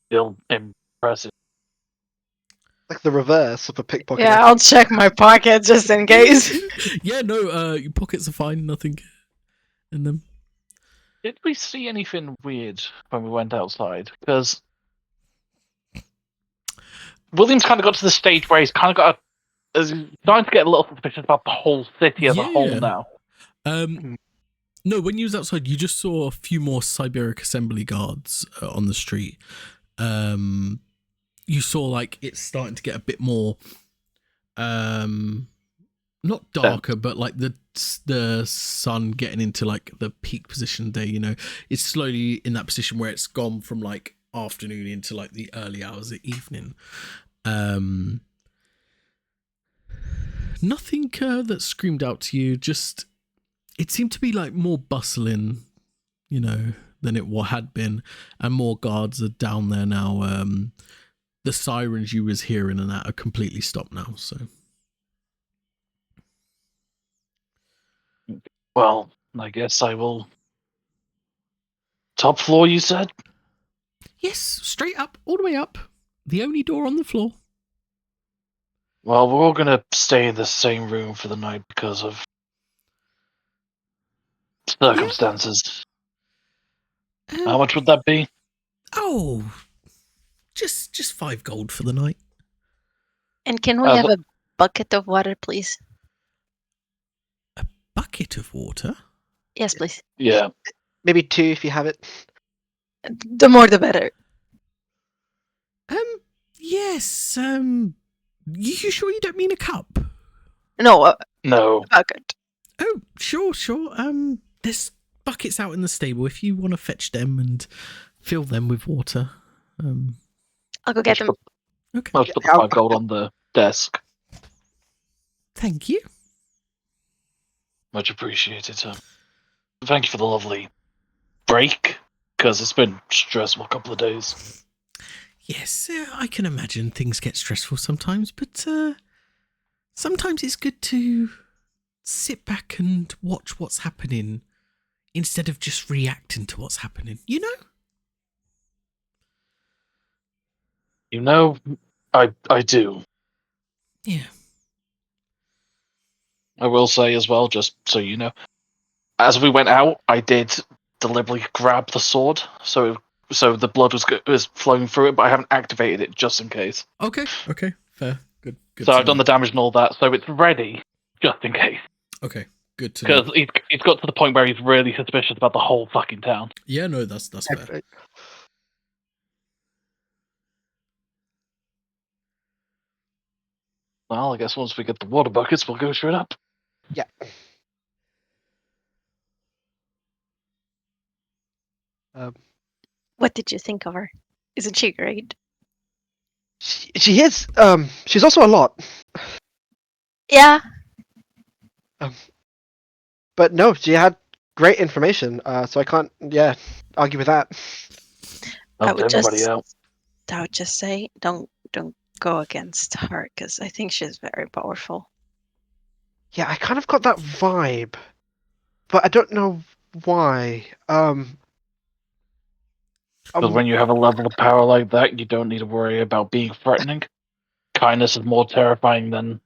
Still impressive. Like the reverse of a pickpocket. Yeah, I'll check my pocket just in case. Yeah, no, your pockets are fine, nothing in them. Did we see anything weird when we went outside? Because William's kind of got to the stage where he's kind of got is starting to get a little suspicious about the whole city as a whole now. No, when you was outside, you just saw a few more Siberic Assembly guards on the street. You saw like it's starting to get a bit more, not darker, but like the sun getting into like the peak position day. You know, it's slowly in that position where it's gone from like afternoon into like the early hours of evening. Nothing that screamed out to you. Just it seemed to be like more bustling, you know, than it had been, and more guards are down there now. The sirens you was hearing and that are completely stopped now. So, Well, I guess I will. Top floor, you said? yes, straight up, all the way up. The only door on the floor. Well, we're all gonna stay in the same room for the night because of circumstances. How much would that be? Oh, just 5 gold for the night. And can we have a bucket of water, please? Bucket of water? Yes, please. Yeah. Maybe 2 if you have it. The more the better. Yes, you sure you don't mean a cup? No, No. a bucket. Oh, sure. There's buckets out in the stable if you want to fetch them and fill them with water. I'll go get them. Okay. I'll put the 5 gold on the desk. Thank you. Much appreciated. Thank you for the lovely break, because it's been a stressful couple of days. Yes, I can imagine things get stressful sometimes, but sometimes it's good to sit back and watch what's happening instead of just reacting to what's happening, you know? You know, I do. Yeah. I will say as well, just so you know, as we went out, I did deliberately grab the sword, so the blood was flowing through it, but I haven't activated it just in case. Okay, fair. Good So to I've done know. the damage and all that, so it's ready just in case. Okay, good to know. Because he's got to the point where he's really suspicious about the whole fucking town. Yeah, no, that's fair. Well, I guess once we get the water buckets, we'll go straight up. Yeah. What did you think of her? Isn't she great? She is. She's also a lot. Yeah. But no, she had great information. So I can't. Yeah, argue with that. I Helped would everybody just, out. I would just say, don't go against her, because I think she's very powerful. Yeah, I kind of got that vibe, but I don't know why. Because when you have a level of power like that, you don't need to worry about being threatening. Kindness is more terrifying than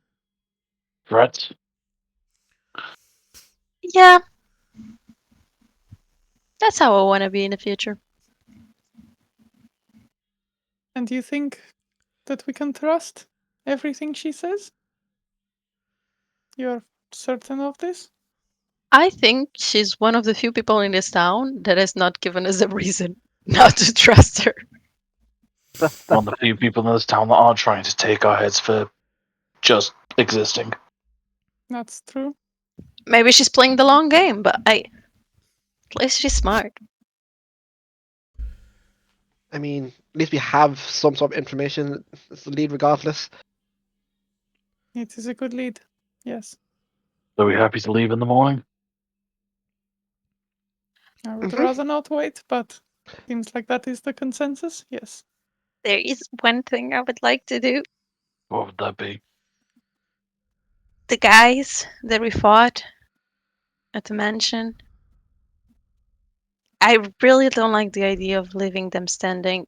threats. Yeah. That's how I want to be in the future. And do you think that we can trust everything she says? You're certain of this? I think she's one of the few people in this town that has not given us a reason not to trust her. One of the few people in this town that aren't trying to take our heads for just existing. That's true. Maybe she's playing the long game, but at least she's smart. I mean, at least we have some sort of information. It's the lead, regardless. It is a good lead. Yes. So we happy to leave in the morning? I would Mhm. rather not wait, but seems like that is the consensus. Yes. There is one thing I would like to do. What would that be? The guys that we fought at the mansion, I really don't like the idea of leaving them standing.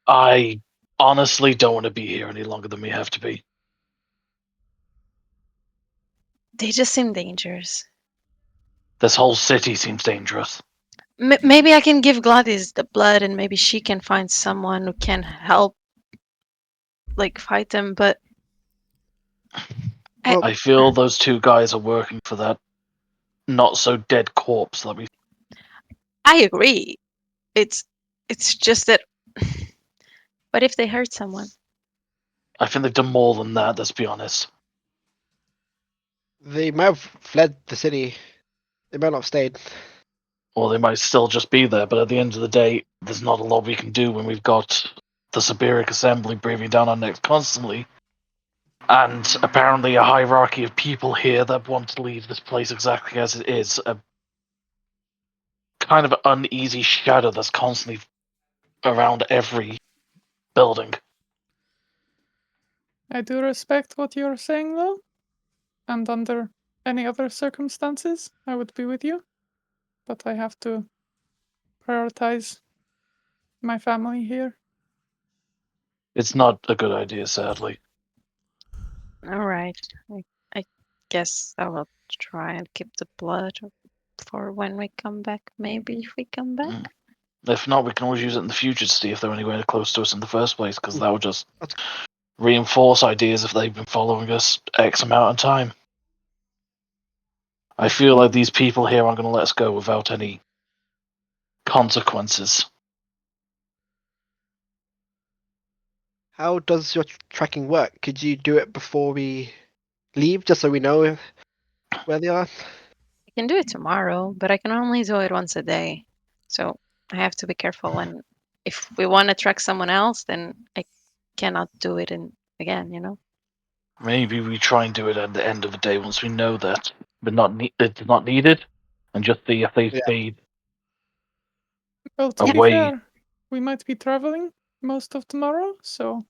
I honestly don't want to be here any longer than we have to be. They just seem dangerous. This whole city seems dangerous. Maybe I can give Gladys the blood and maybe she can find someone who can help, like, fight them, but Well, I feel those 2 guys are working for that not so dead corpse that we. I agree. It's just that. What if they hurt someone? I think they've done more than that. Let's be honest. They might have fled the city. They might not have stayed. Or they might still just be there. But at the end of the day, there's not a lot we can do when we've got the Siberic Assembly breathing down our necks constantly, and apparently a hierarchy of people here that want to leave this place exactly as it is. A kind of uneasy shadow that's constantly around every building. I do respect what you're saying, though. And under any other circumstances, I would be with you. But I have to prioritize my family here. It's not a good idea, sadly. All right. I guess I will try and keep the blood for when we come back. Maybe if we come back. Mm. If not, we can always use it in the future to see if they're anywhere close to us in the first place, because that would just reinforce ideas if they've been following us X amount of time. I feel like these people here aren't going to let us go without any consequences. How does your tracking work? Could you do it before we leave, just so we know where they are? I can do it tomorrow, but I can only do it once a day. So I have to be careful. And if we want to track someone else, then I cannot do it again, you know? Maybe we try and do it at the end of the day once we know that it's not needed, and just see if they stayed Well, to be away. fair, we might be traveling most of tomorrow, so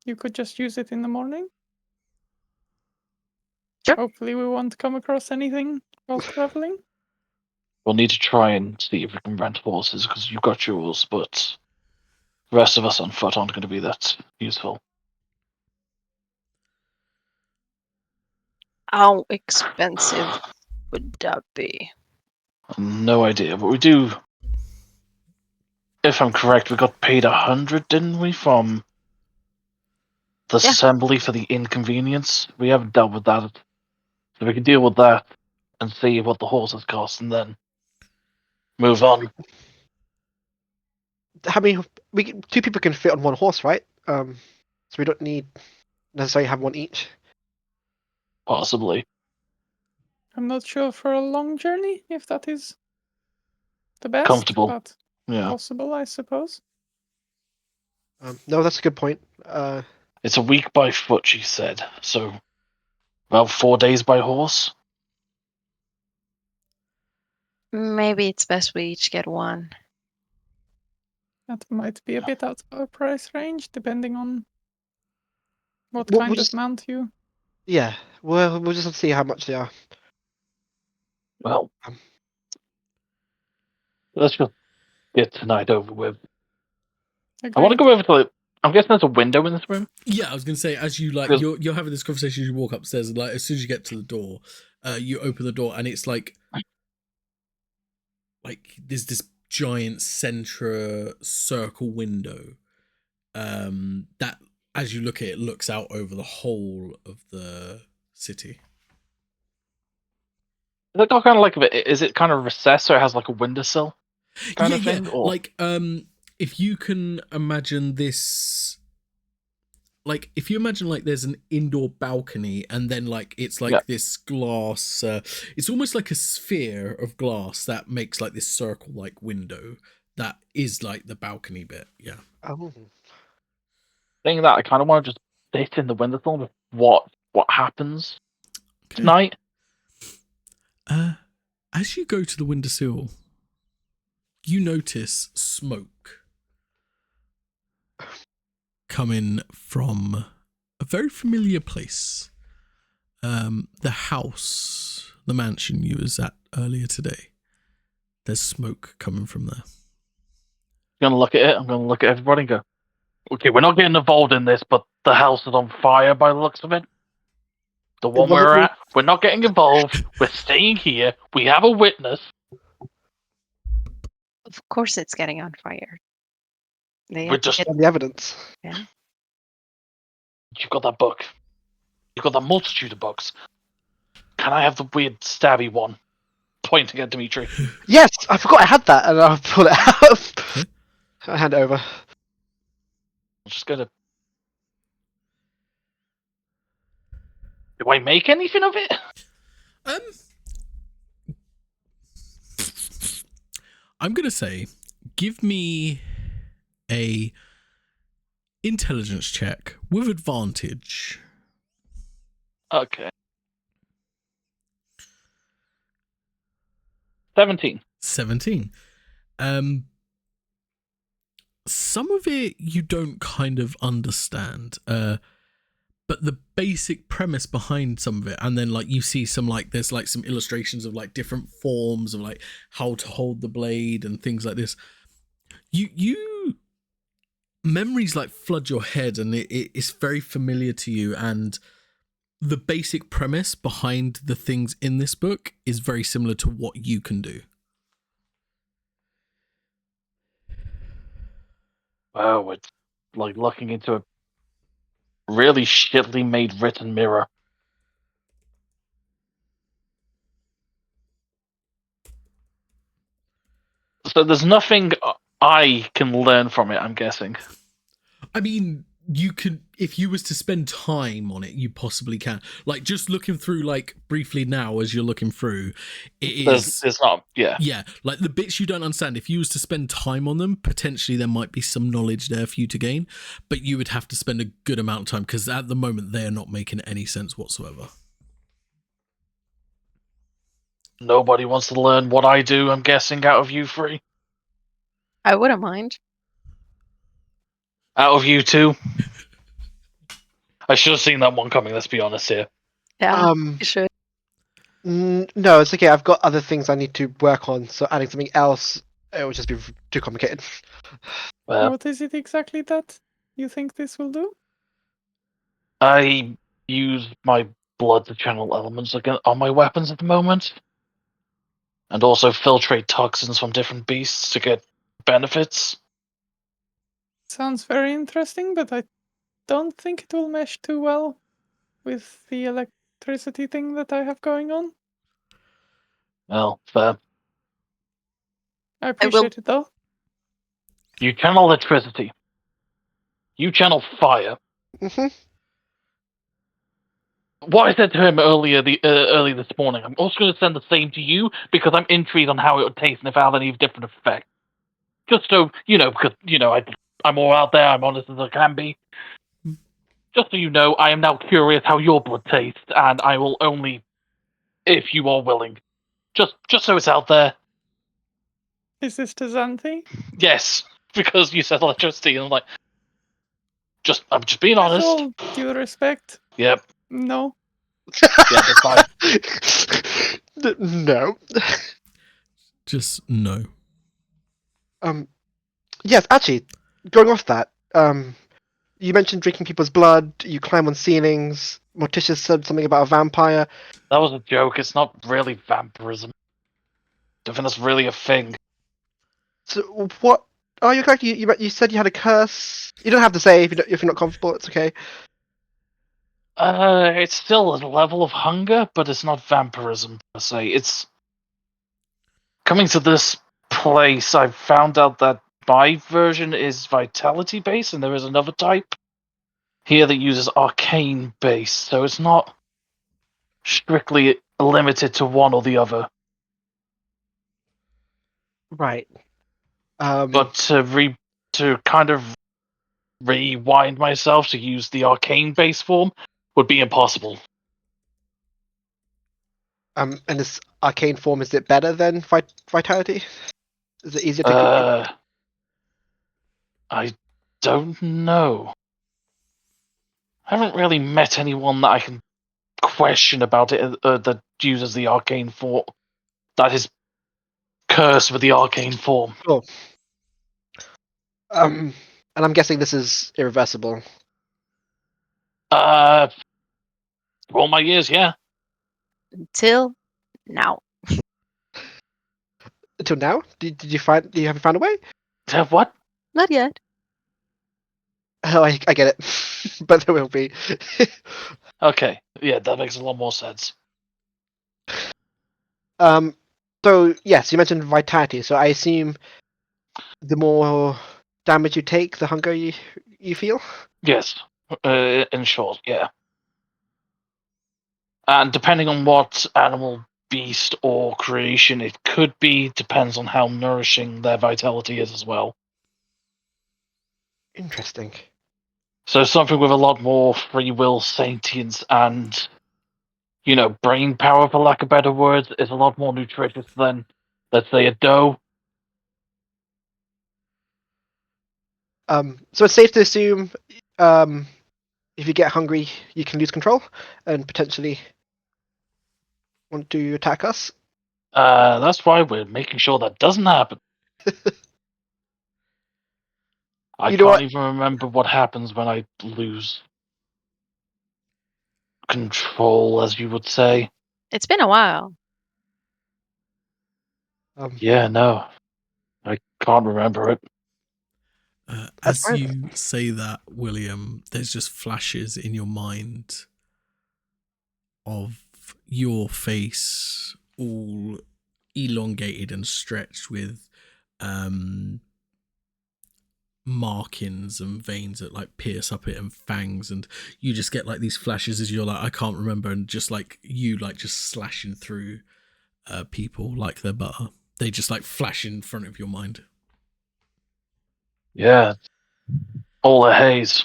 you could just use it in the morning. Sure. Hopefully we won't come across anything while traveling. We'll need to try and see if we can rent horses, because you've got yours, but the rest of us on foot aren't going to be that useful. How expensive would that be? No idea, but we do. If I'm correct, we got paid 100, didn't we, from the Yeah. assembly for the inconvenience? We haven't dealt with that, so we can deal with that and see what the horses cost, and then move on. How many? Two people can fit on one horse, right? So we don't need necessarily have one each. Possibly. I'm not sure for a long journey if that is the best, Comfortable. but Yeah. possible, I suppose. No, that's a good point. It's a week by foot, she said. So, about 4 days by horse. Maybe it's best we each get one. That might be a bit out of our price range, depending on what We'll kind just- of mount you. Yeah, we'll just have to see how much they are. Well, let's just get tonight over with. I want to Agreed. go over to. I'm guessing there's a window in this room. Yeah, I was gonna say, as you like, Because- you're having this conversation as you walk upstairs, and like as soon as you get to the door, you open the door, and it's like there's this giant central circle window, that as you look at it looks out over the whole of the city. Is it kind of like is it kind of recessed, or it has like a windowsill kind of thing? Or Like, if you can imagine this, like if you imagine like there's an indoor balcony, and then like it's like this glass, it's almost like a sphere of glass that makes like this circle like window that is like the balcony bit. Yeah. Oh. Saying that, I kind of want to just sit in the windowsill with what happens tonight. As you go to the windowsill, you notice smoke coming from a very familiar place. The house, the mansion you was at earlier today. There's smoke coming from there. I'm gonna look at it. I'm gonna look at everybody and go, okay, we're not getting involved in this, but the house is on fire by the looks of it. The one wasn't we're me. at, we're not getting involved. We're staying here. We have a witness. Of course it's getting on fire. They We're have to just- get- And the evidence. You've got that book. You've got that multitude of books. can I have the weird stabby one? Pointing at Dimitri. Yes, I forgot I had that, and I'll pull it out. Okay. I hand it over. I'm just gonna. Do I make anything of it? I'm gonna say, give me a intelligence check with advantage. Okay. 17. 17. Some of it you don't kind of understand, but the basic premise behind some of it, and then like you see some like there's like some illustrations of like different forms of like how to hold the blade and things like this. You memories like flood your head, and it's very familiar to you, and the basic premise behind the things in this book is very similar to what you can do. Wow, it's like looking into a really shittily made written mirror. So there's nothing I can learn from it, I'm guessing. I mean, you could, if you was to spend time on it, you possibly can. Like, just looking through, like, briefly now as you're looking through, There's not, yeah. Yeah, like, the bits you don't understand, if you was to spend time on them, potentially there might be some knowledge there for you to gain, but you would have to spend a good amount of time, because at the moment, they're not making any sense whatsoever. Nobody wants to learn what I do, I'm guessing, out of you three. I wouldn't mind. Out of you two. I should have seen that one coming, let's be honest here. Yeah, you should. No, it's okay. I've got other things I need to work on, so adding something else, it would just be too complicated. Well, What is it exactly that you think this will do? I use my blood to channel elements on my weapons at the moment. And also filtrate toxins from different beasts to get benefits. Sounds very interesting, but I don't think it will mesh too well with the electricity thing that I have going on. Well, fair. I appreciate it though. You channel electricity. You channel fire. Mm-hmm. What I said to him earlier this morning, I'm also going to send the same to you because I'm intrigued on how it would taste and if it has any different effect. Just so, because, I'm all out there, I'm honest as I can be. Just so you know, I am now curious how your blood tastes, and I will only, if you are willing. Just so it's out there. Is this to Xanthi? Yes, because you said electricity, and I'm like, I'm just being With honest. all due respect, Yep. no. Yeah, that's fine. No. Just no. Yes, actually, going off that, you mentioned drinking people's blood, you climb on ceilings, Morticia said something about a vampire. That was a joke. It's not really vampirism. Don't think that's really a thing. So what? Oh, you're correct. You said you had a curse. You don't have to say if you're not comfortable. It's okay. It's still a level of hunger, but it's not vampirism per se. It's coming to this place. I found out that my version is vitality based, and there is another type here that uses arcane based. So it's not strictly limited to one or the other. Right. But to kind of rewind myself to use the arcane base form would be impossible. And this arcane form, is it better than vitality? Is it easier to? I don't know. I haven't really met anyone that I can question about it that uses the arcane form. That is cursed with the arcane form. Cool. And I'm guessing this is irreversible. For all my years, yeah. Until now. Until now, did you find? Do you have found a way? What? Not yet. Oh, I get it, but there will be. Okay, yeah, that makes a lot more sense. So yes, you mentioned vitality. So I assume the more damage you take, the hunger you feel. Yes. In short, yeah. And depending on what animal, beast, or creation it could be, depends on how nourishing their vitality is as well. Interesting. So something with a lot more free will, sentience, and brain power, for lack of better words, is a lot more nutritious than, let's say, a doe. So it's safe to assume, if you get hungry, you can lose control and potentially want to attack us. That's why we're making sure that doesn't happen. I You know can't what? even remember what happens when I lose control, as you would say. It's been a while. Yeah, no. I can't remember it. That's As fine. you say that, William, there's just flashes in your mind of your face all elongated and stretched with markings and veins that like pierce up it and fangs, and you just get like these flashes as you're like, I can't remember, and just like you like just slashing through people like they're butter. They just like flash in front of your mind. Yeah. All the haze.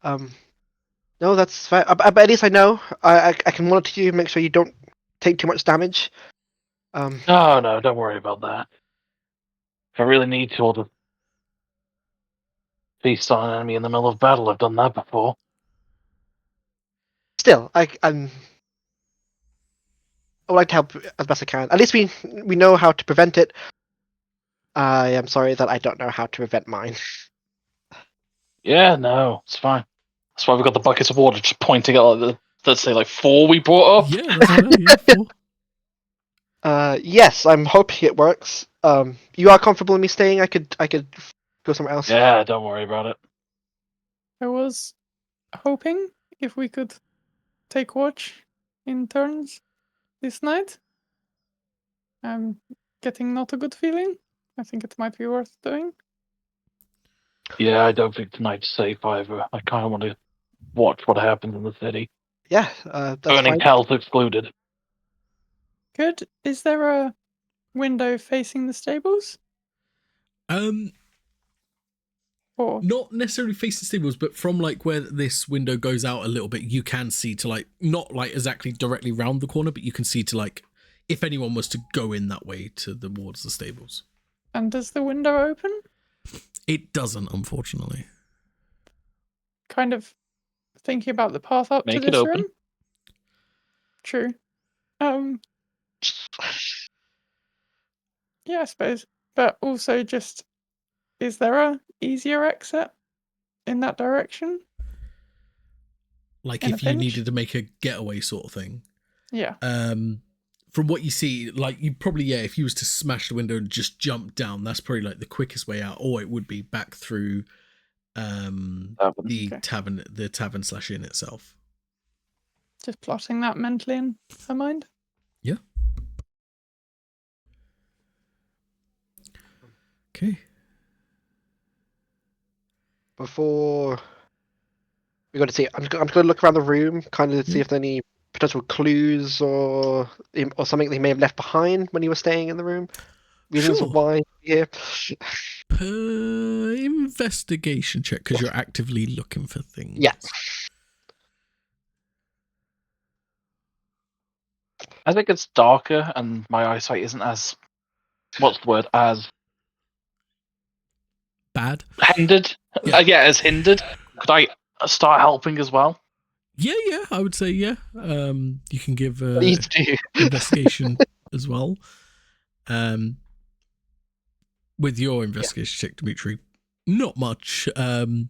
No, that's fine. But at least I know. I can monitor you, make sure you don't take too much damage. Oh, no, don't worry about that. If I really need to, I'll just feast on an enemy in the middle of battle. I've done that before. Still, I would like to help as best I can. At least we know how to prevent it. I am sorry that I don't know how to prevent mine. Yeah, no, it's fine. That's why we've got the buckets of water just pointing at, let's say, 4 we brought up. Yeah, that's what I know. Yeah, 4. Yes, I'm hoping it works. You are comfortable in me staying? I could go somewhere else. Yeah, don't worry about it. I was hoping if we could take watch in turns this night. I'm getting not a good feeling. I think it might be worth doing. Yeah, I don't think tonight's safe either. I kind of want to watch what happens in the city. Yeah, that's Burning fine. Hell's excluded. Good. Is there a window facing the stables? Or Not necessarily facing stables, but from like where this window goes out a little bit, you can see to like not like exactly directly round the corner, but you can see to like if anyone was to go in that way towards the stables. and does the window open? It doesn't, unfortunately. Kind of thinking about the path up Make to it this open. room. True. Yeah, I suppose. But also just, is there a easier exit in that direction? Like In a if you pinch? needed to make a getaway sort of thing. Yeah. From what you see, like you probably, yeah, if you was to smash the window and just jump down, that's probably like the quickest way out, or it would be back through the Okay. tavern/inn itself. Just plotting that mentally in her mind. Yeah. Okay. Before we got to see, I'm just going to look around the room, kind of see if there's any potential clues or something they may have left behind when he was staying in the room. Reasons Sure. why here. Investigation check because you're actively looking for things. Yeah. I think it's darker and my eyesight isn't as, what's the word, as Bad. hindered. Yeah. As hindered. Could I start helping as well? Yeah, I would say yeah. You can give Please do. investigation as well. With your investigation check, Dimitri, not much. You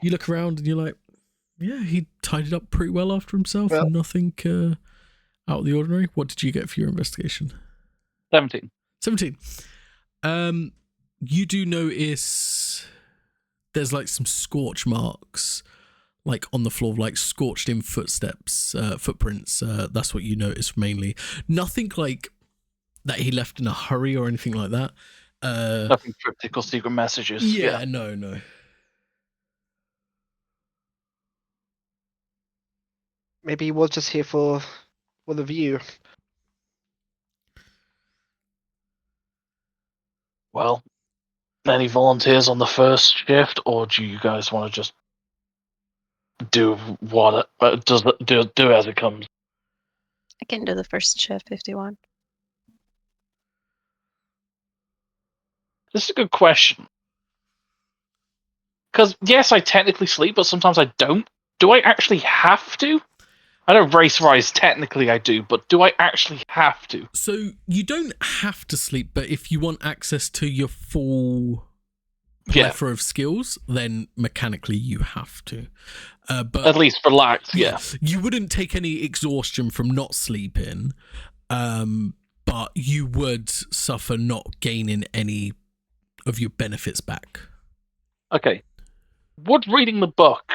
look around and you're like, yeah, he tidied up pretty well after himself. Well. Nothing out of the ordinary. What did you get for your investigation? 17. 17. You do notice there's like some scorch marks like on the floor, like scorched in footprints. That's what you notice mainly. Nothing like that he left in a hurry or anything like that. Nothing cryptic or secret messages. Yeah, no. Maybe he was just here for the view. Well, any volunteers on the first shift, or do you guys want to just do what do as it comes? I can do the first shift if you want. This is a good question. Because yes, I technically sleep, but sometimes I don't. Do I actually have to? I know race-wise, technically I do, but do I actually have to? So you don't have to sleep, but if you want access to your full plethora of skills, then mechanically you have to. But at least relax, yeah. You wouldn't take any exhaustion from not sleeping, but you would suffer not gaining any of your benefits back. Okay. Would reading the book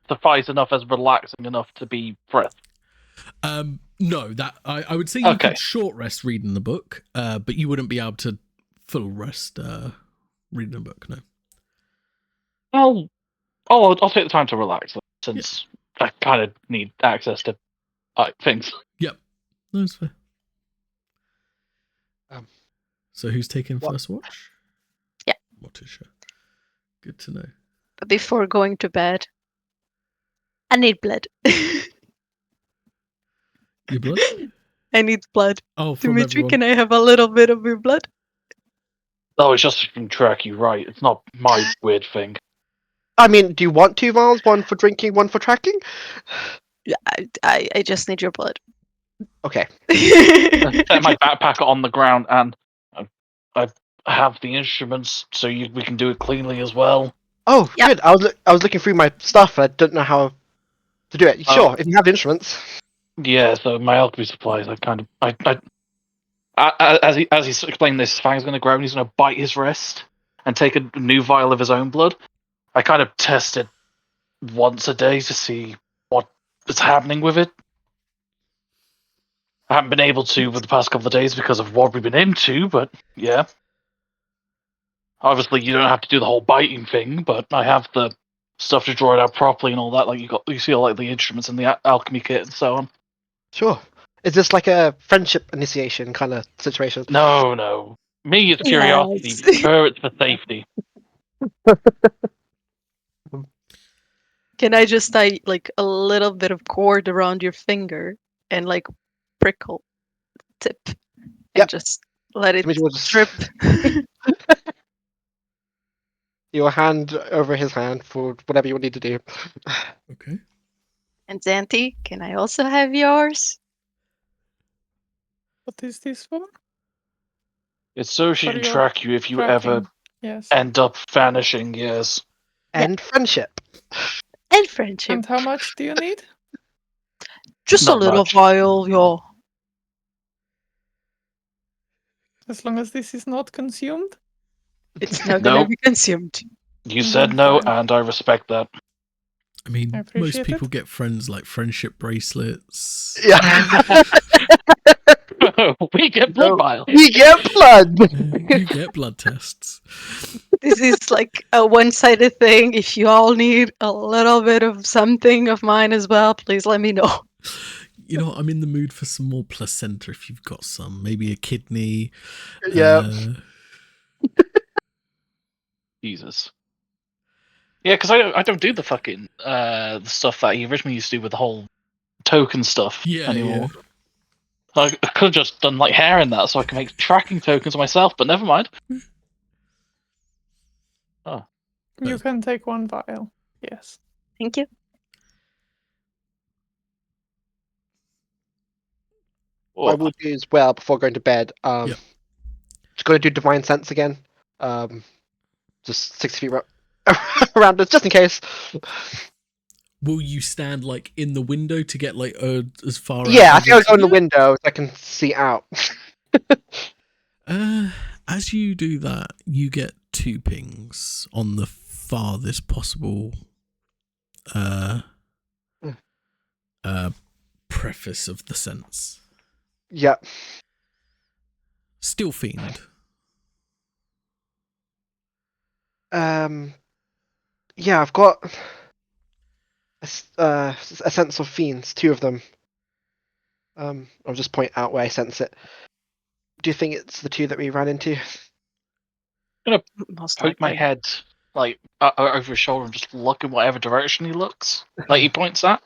suffice enough as relaxing enough to be breath? No, that I would say you could short rest reading the book, but you wouldn't be able to full rest reading the book. No. I'll take the time to relax since I kind of need access to things. Yep, that's fair. So who's taking What? first watch? Yeah. Morticia. Good to know. But before going to bed, I need blood. Your blood? I need blood. Oh, from Dimitri, everyone. can I have a little bit of your blood? Oh, it's just from track you, right? It's not my weird thing. I mean, do you want 2 vials? One for drinking, one for tracking? Yeah, I just need your blood. Okay. Set my backpack on the ground, and I have the instruments, so we can do it cleanly as well. Oh, Yep. good. I was looking through my stuff. And I didn't know how to do it. Sure, if you have instruments. Yeah, so my alchemy supplies, as he's explained this, Fang's going to grow and he's going to bite his wrist and take a new vial of his own blood. I kind of test it once a day to see what is happening with it. I haven't been able to for the past couple of days because of what we've been into, but yeah. Obviously, you don't have to do the whole biting thing, but I have the stuff to draw it out properly and all that. Like you see all like the instruments and the alchemy kit and so on. Sure. Is this like a friendship initiation kind of situation? No. Me, it's curiosity. Yes. Her, it's for safety. Can I just tie like a little bit of cord around your finger and like prickle tip and Yep. just let it Dimitri will just drip? your hand over his hand for whatever you need to do. Okay. And Zanti, can I also have yours? What is this for? It's so she For can your track you if you ever tracking. Yes. end up vanishing, yes. And friendship. And friendship. And how much do you need? Just Not a little much. vial, yeah. As long as this is not consumed? It's not gonna Nope. be consumed. You said no, and I respect that. I mean, I most appreciate people it. get friends like friendship bracelets. Yeah. We get blood vials. We get blood. You get blood tests. This is like a one-sided thing. If you all need a little bit of something of mine as well, please let me know. You know, I'm in the mood for some more placenta if you've got some. Maybe a kidney. Yeah. Jesus. Yeah, because I don't do the fucking the stuff that he originally used to do with the whole token stuff anymore. Yeah. I could have just done like hair in that so I can make tracking tokens myself, but never mind. You can take 1 vial. Yes. Thank you. What I will do as well before going to bed. Yep. Just going to do divine sense again. Just 60 feet around us, just in case. Will you stand like in the window to get like as far? Yeah, I out think I'll go in the Yeah. window so I can see out. As you do that, you get 2 pings on the farthest possible preface of the sense. Yeah. Still fiend. Yeah, I've got a sense of fiends, 2 of them. I'll just point out where I sense it. Do you think it's the 2 that we ran into? Most Poke my likely. head like over his shoulder and just look in whatever direction he looks, like he points at,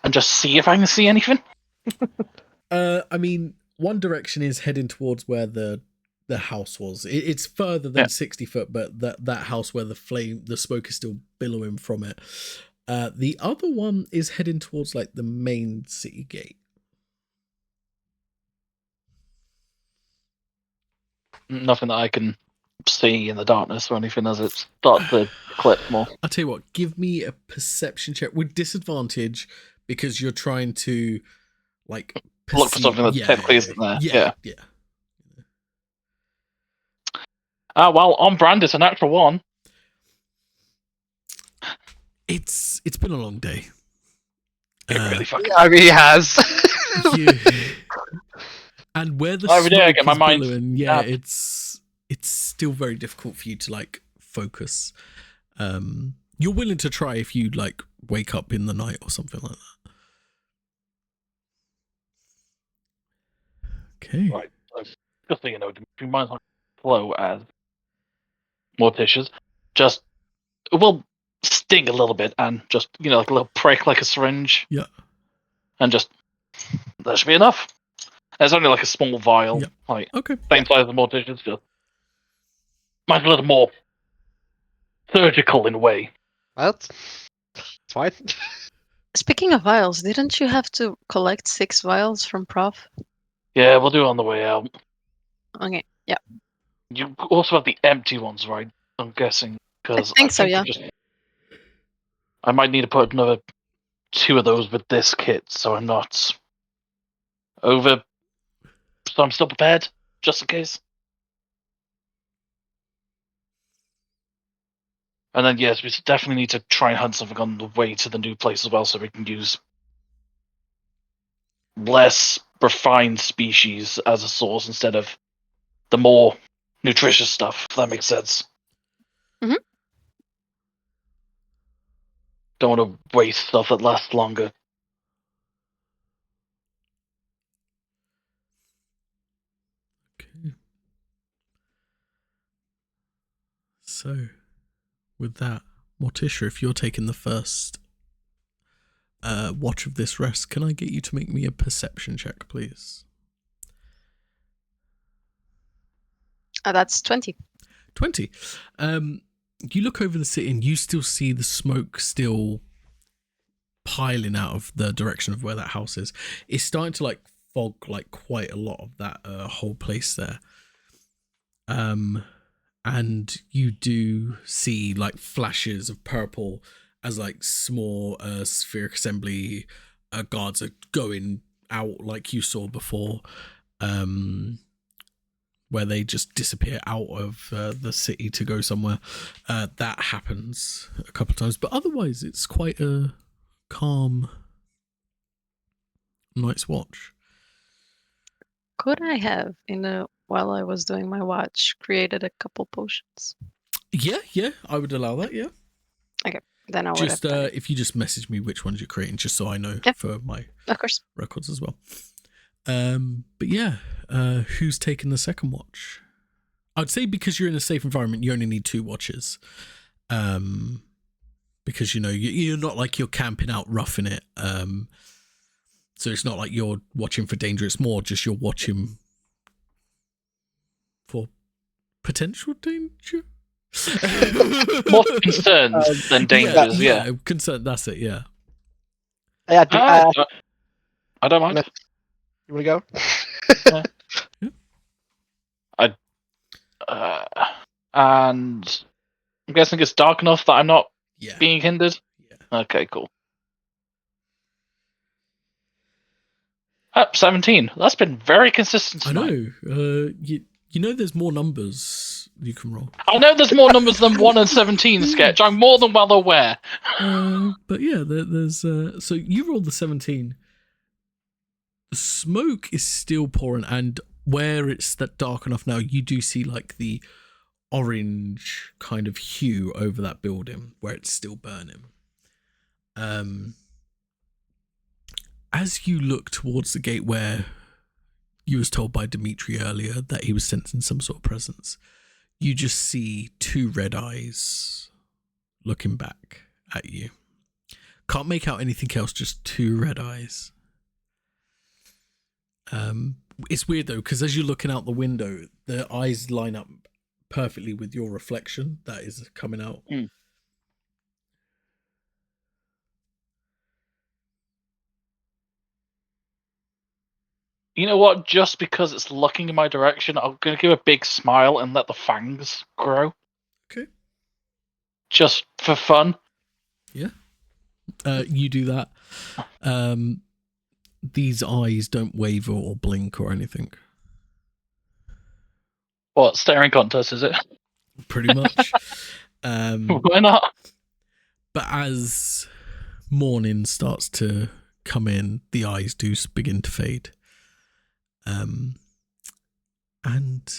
and just see if I can see anything. I mean, one direction is heading towards where the house was. It's further than 60 foot, but that house where the smoke is still billowing from it. The other one is heading towards like the main city gate. Nothing that I can see in the darkness or anything as it starts to eclipse more. I'll tell you what, give me a perception check with disadvantage because you're trying to like Look for something that technically isn't there. Yeah. Well, on brand, it's a natural 1. It's been a long day. It really fucking. Yeah, I mean, he has. And where the Every day I smoke get my is mind billowing, up. it's still very difficult for you to like focus. You're willing to try if you like wake up in the night or something like that. Okay. Right. So, just so you know, do mine's not flow as Morticia's. Just it will sting a little bit and just like a little prick like a syringe. Yeah. And just that should be enough. It's only like a small vial, Yeah. like Okay. same size as Morticia's. Just mine's a little more surgical in a way. That's fine. Speaking of vials, didn't you have to collect 6 vials from Prof? Yeah, we'll do it on the way out. Okay, yeah. You also have the empty ones, right? I'm guessing because I think so, yeah. I might need to put another 2 of those with this kit, so I'm not over. So I'm still prepared, just in case. And then yes, we definitely need to try and hunt something on the way to the new place as well, so we can use less refined species as a source instead of the more nutritious stuff. If that makes sense. Mhm. Don't want to waste stuff that lasts longer. Okay. So, with that, Morticia, if you're taking the first watch of this rest, can I get you to make me a perception check, please? That's 20. 20. You look over the city and you still see the smoke still piling out of the direction of where that house is. It's starting to like fog like quite a lot of that whole place there. And you do see like flashes of purple as like small spheric assembly guards are going out like you saw before, where they just disappear out of the city to go somewhere. That happens a couple of times, but otherwise it's quite a calm night's watch. Could I have, while I was doing my watch, created a couple potions? Yeah, I would allow that, yeah. Then I would Just have done it. if you just message me which ones you're creating, just so I know for my Of course. records as well. But yeah, who's taking the second watch? I'd say because you're in a safe environment, you only need 2 watches. Because you're not like you're camping out roughing it. So it's not like you're watching for danger. It's more just you're watching for potential danger. More concerns than dangers. Yeah. Concern. That's it. Yeah. Yeah, I don't mind. You want to go? And I'm guessing it's dark enough that I'm not being hindered. Yeah. Okay, cool. 17. That's been very consistent tonight. I know. You know, there's more numbers You can roll. I know there's more numbers than 1 and 17, Sketch. I'm more than well aware. But yeah, there's so you roll the 17. The smoke is still pouring, and where it's that dark enough now, you do see like the orange kind of hue over that building where it's still burning. As you look towards the gate where you was told by Dimitri earlier that he was sensing some sort of presence, you just see 2 red eyes looking back at you. Can't make out anything else, just 2 red eyes. It's weird though, because as you're looking out the window, the eyes line up perfectly with your reflection that is coming out. You know what? Just because it's looking in my direction, I'm going to give a big smile and let the fangs grow. Okay. Just for fun. Yeah. You do that. These eyes don't waver or blink or anything. What, staring contest, is it? Pretty much. Why not? But as morning starts to come in, the eyes do begin to fade. And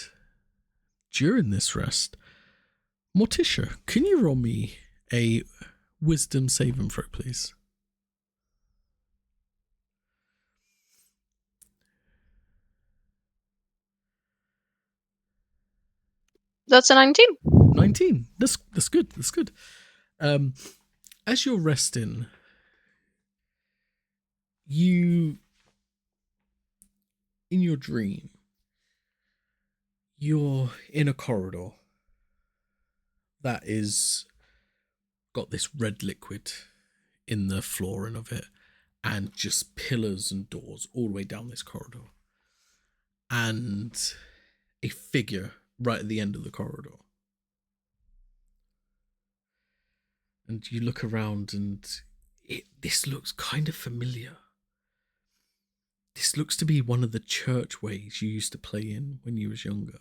during this rest, Morticia, can you roll me a wisdom saving throw, please? That's a 19. 19. That's good. That's good. As you're resting, in your dream, you're in a corridor that is got this red liquid in the flooring of it, and just pillars and doors all the way down this corridor, and a figure right at the end of the corridor. And you look around, and this looks kind of familiar. This looks to be one of the churchways you used to play in when you was younger.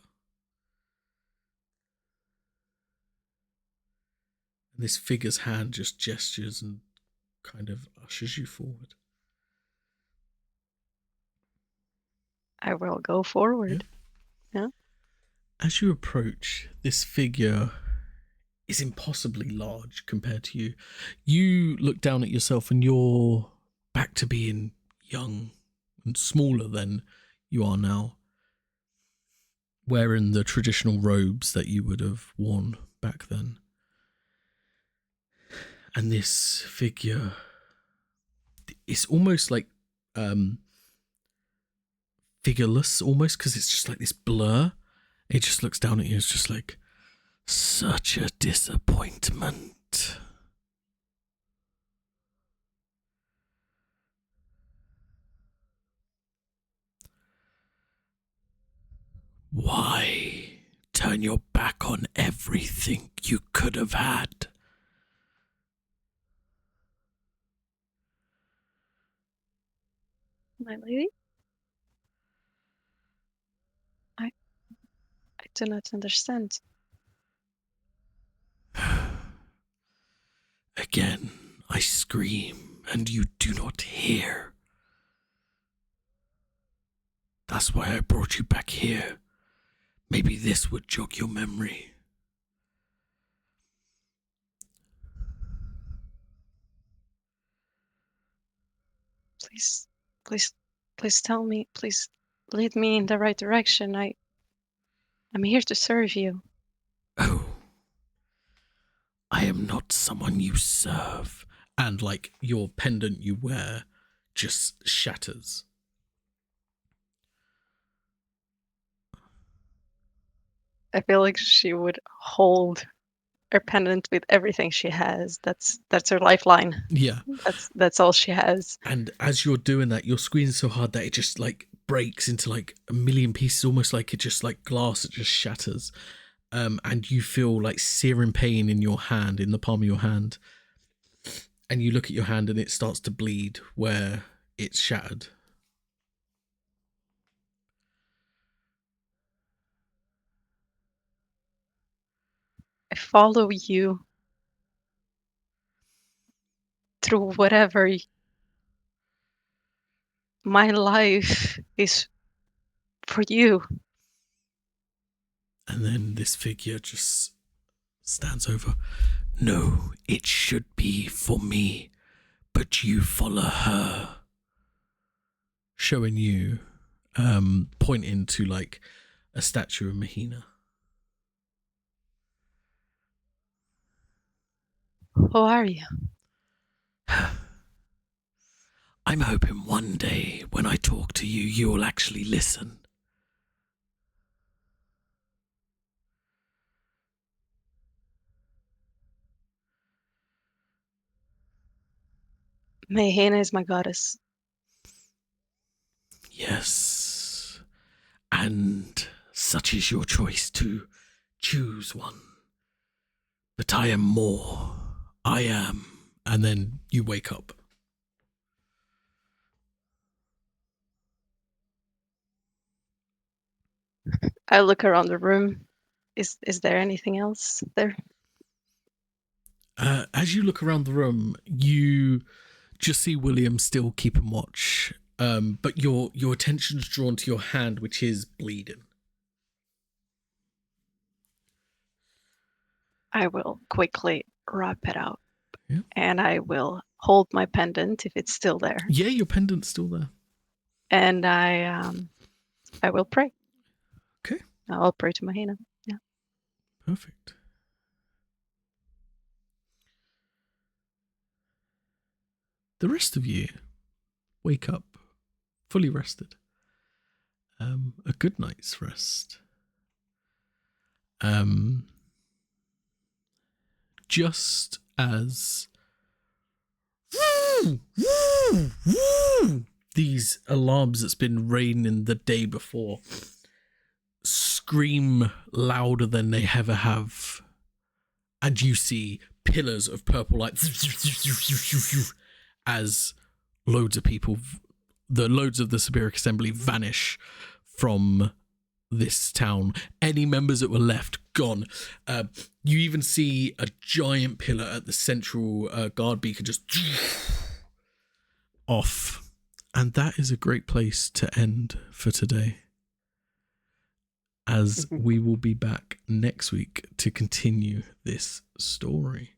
And this figure's hand just gestures and kind of ushers you forward. I will go forward. Yeah. As you approach, this figure is impossibly large compared to you. You look down at yourself and you're back to being young and smaller than you are now, wearing the traditional robes that you would have worn back then. And this figure, it's almost like figureless, almost, because it's just like this blur. It just looks down at you. It's just like, such a disappointment. Why turn your back on everything you could have had? My lady? I do not understand. Again, I scream and you do not hear. That's why I brought you back here. Maybe this would jog your memory. Please tell me. Please lead me in the right direction. I'm here to serve you. Oh, I am not someone you serve. And like your pendant you wear just shatters. I feel like she would hold her pendant with everything she has. That's her lifeline. Yeah. That's all she has. And as you're doing that, you're squeezing so hard that it just like breaks into like a million pieces, almost like it just like glass, it just shatters. And you feel like searing pain in your hand, in the palm of your hand. And you look at your hand and it starts to bleed where it's shattered. I follow you through whatever my life is for you. And then this figure just stands over. No, it should be for me, but you follow her. Showing you, pointing to like a statue of Mahina. Who are you? I'm hoping one day when I talk to you, you will actually listen. Mahena is my goddess. Yes. And such is your choice to choose one. But I am more. I am. And then you wake up. I look around the room. Is there anything else there? As you look around the room, you just see William still keeping watch. But your attention's drawn to your hand, which is bleeding. I will quickly wrap it up. Yeah. And I will hold my pendant if it's still there. Yeah, your pendant's still there. And I will pray. Okay. I'll pray to Mahena. Yeah. Perfect. The rest of you wake up fully rested. A good night's rest. Just as these alarms that's been raining the day before scream louder than they ever have, and you see pillars of purple light as loads of people, loads of the Siberic Assembly vanish from this town. Any members that were left, gone. You even see a giant pillar at the central guard beacon just off. And that is a great place to end for today, as we will be back next week to continue this story.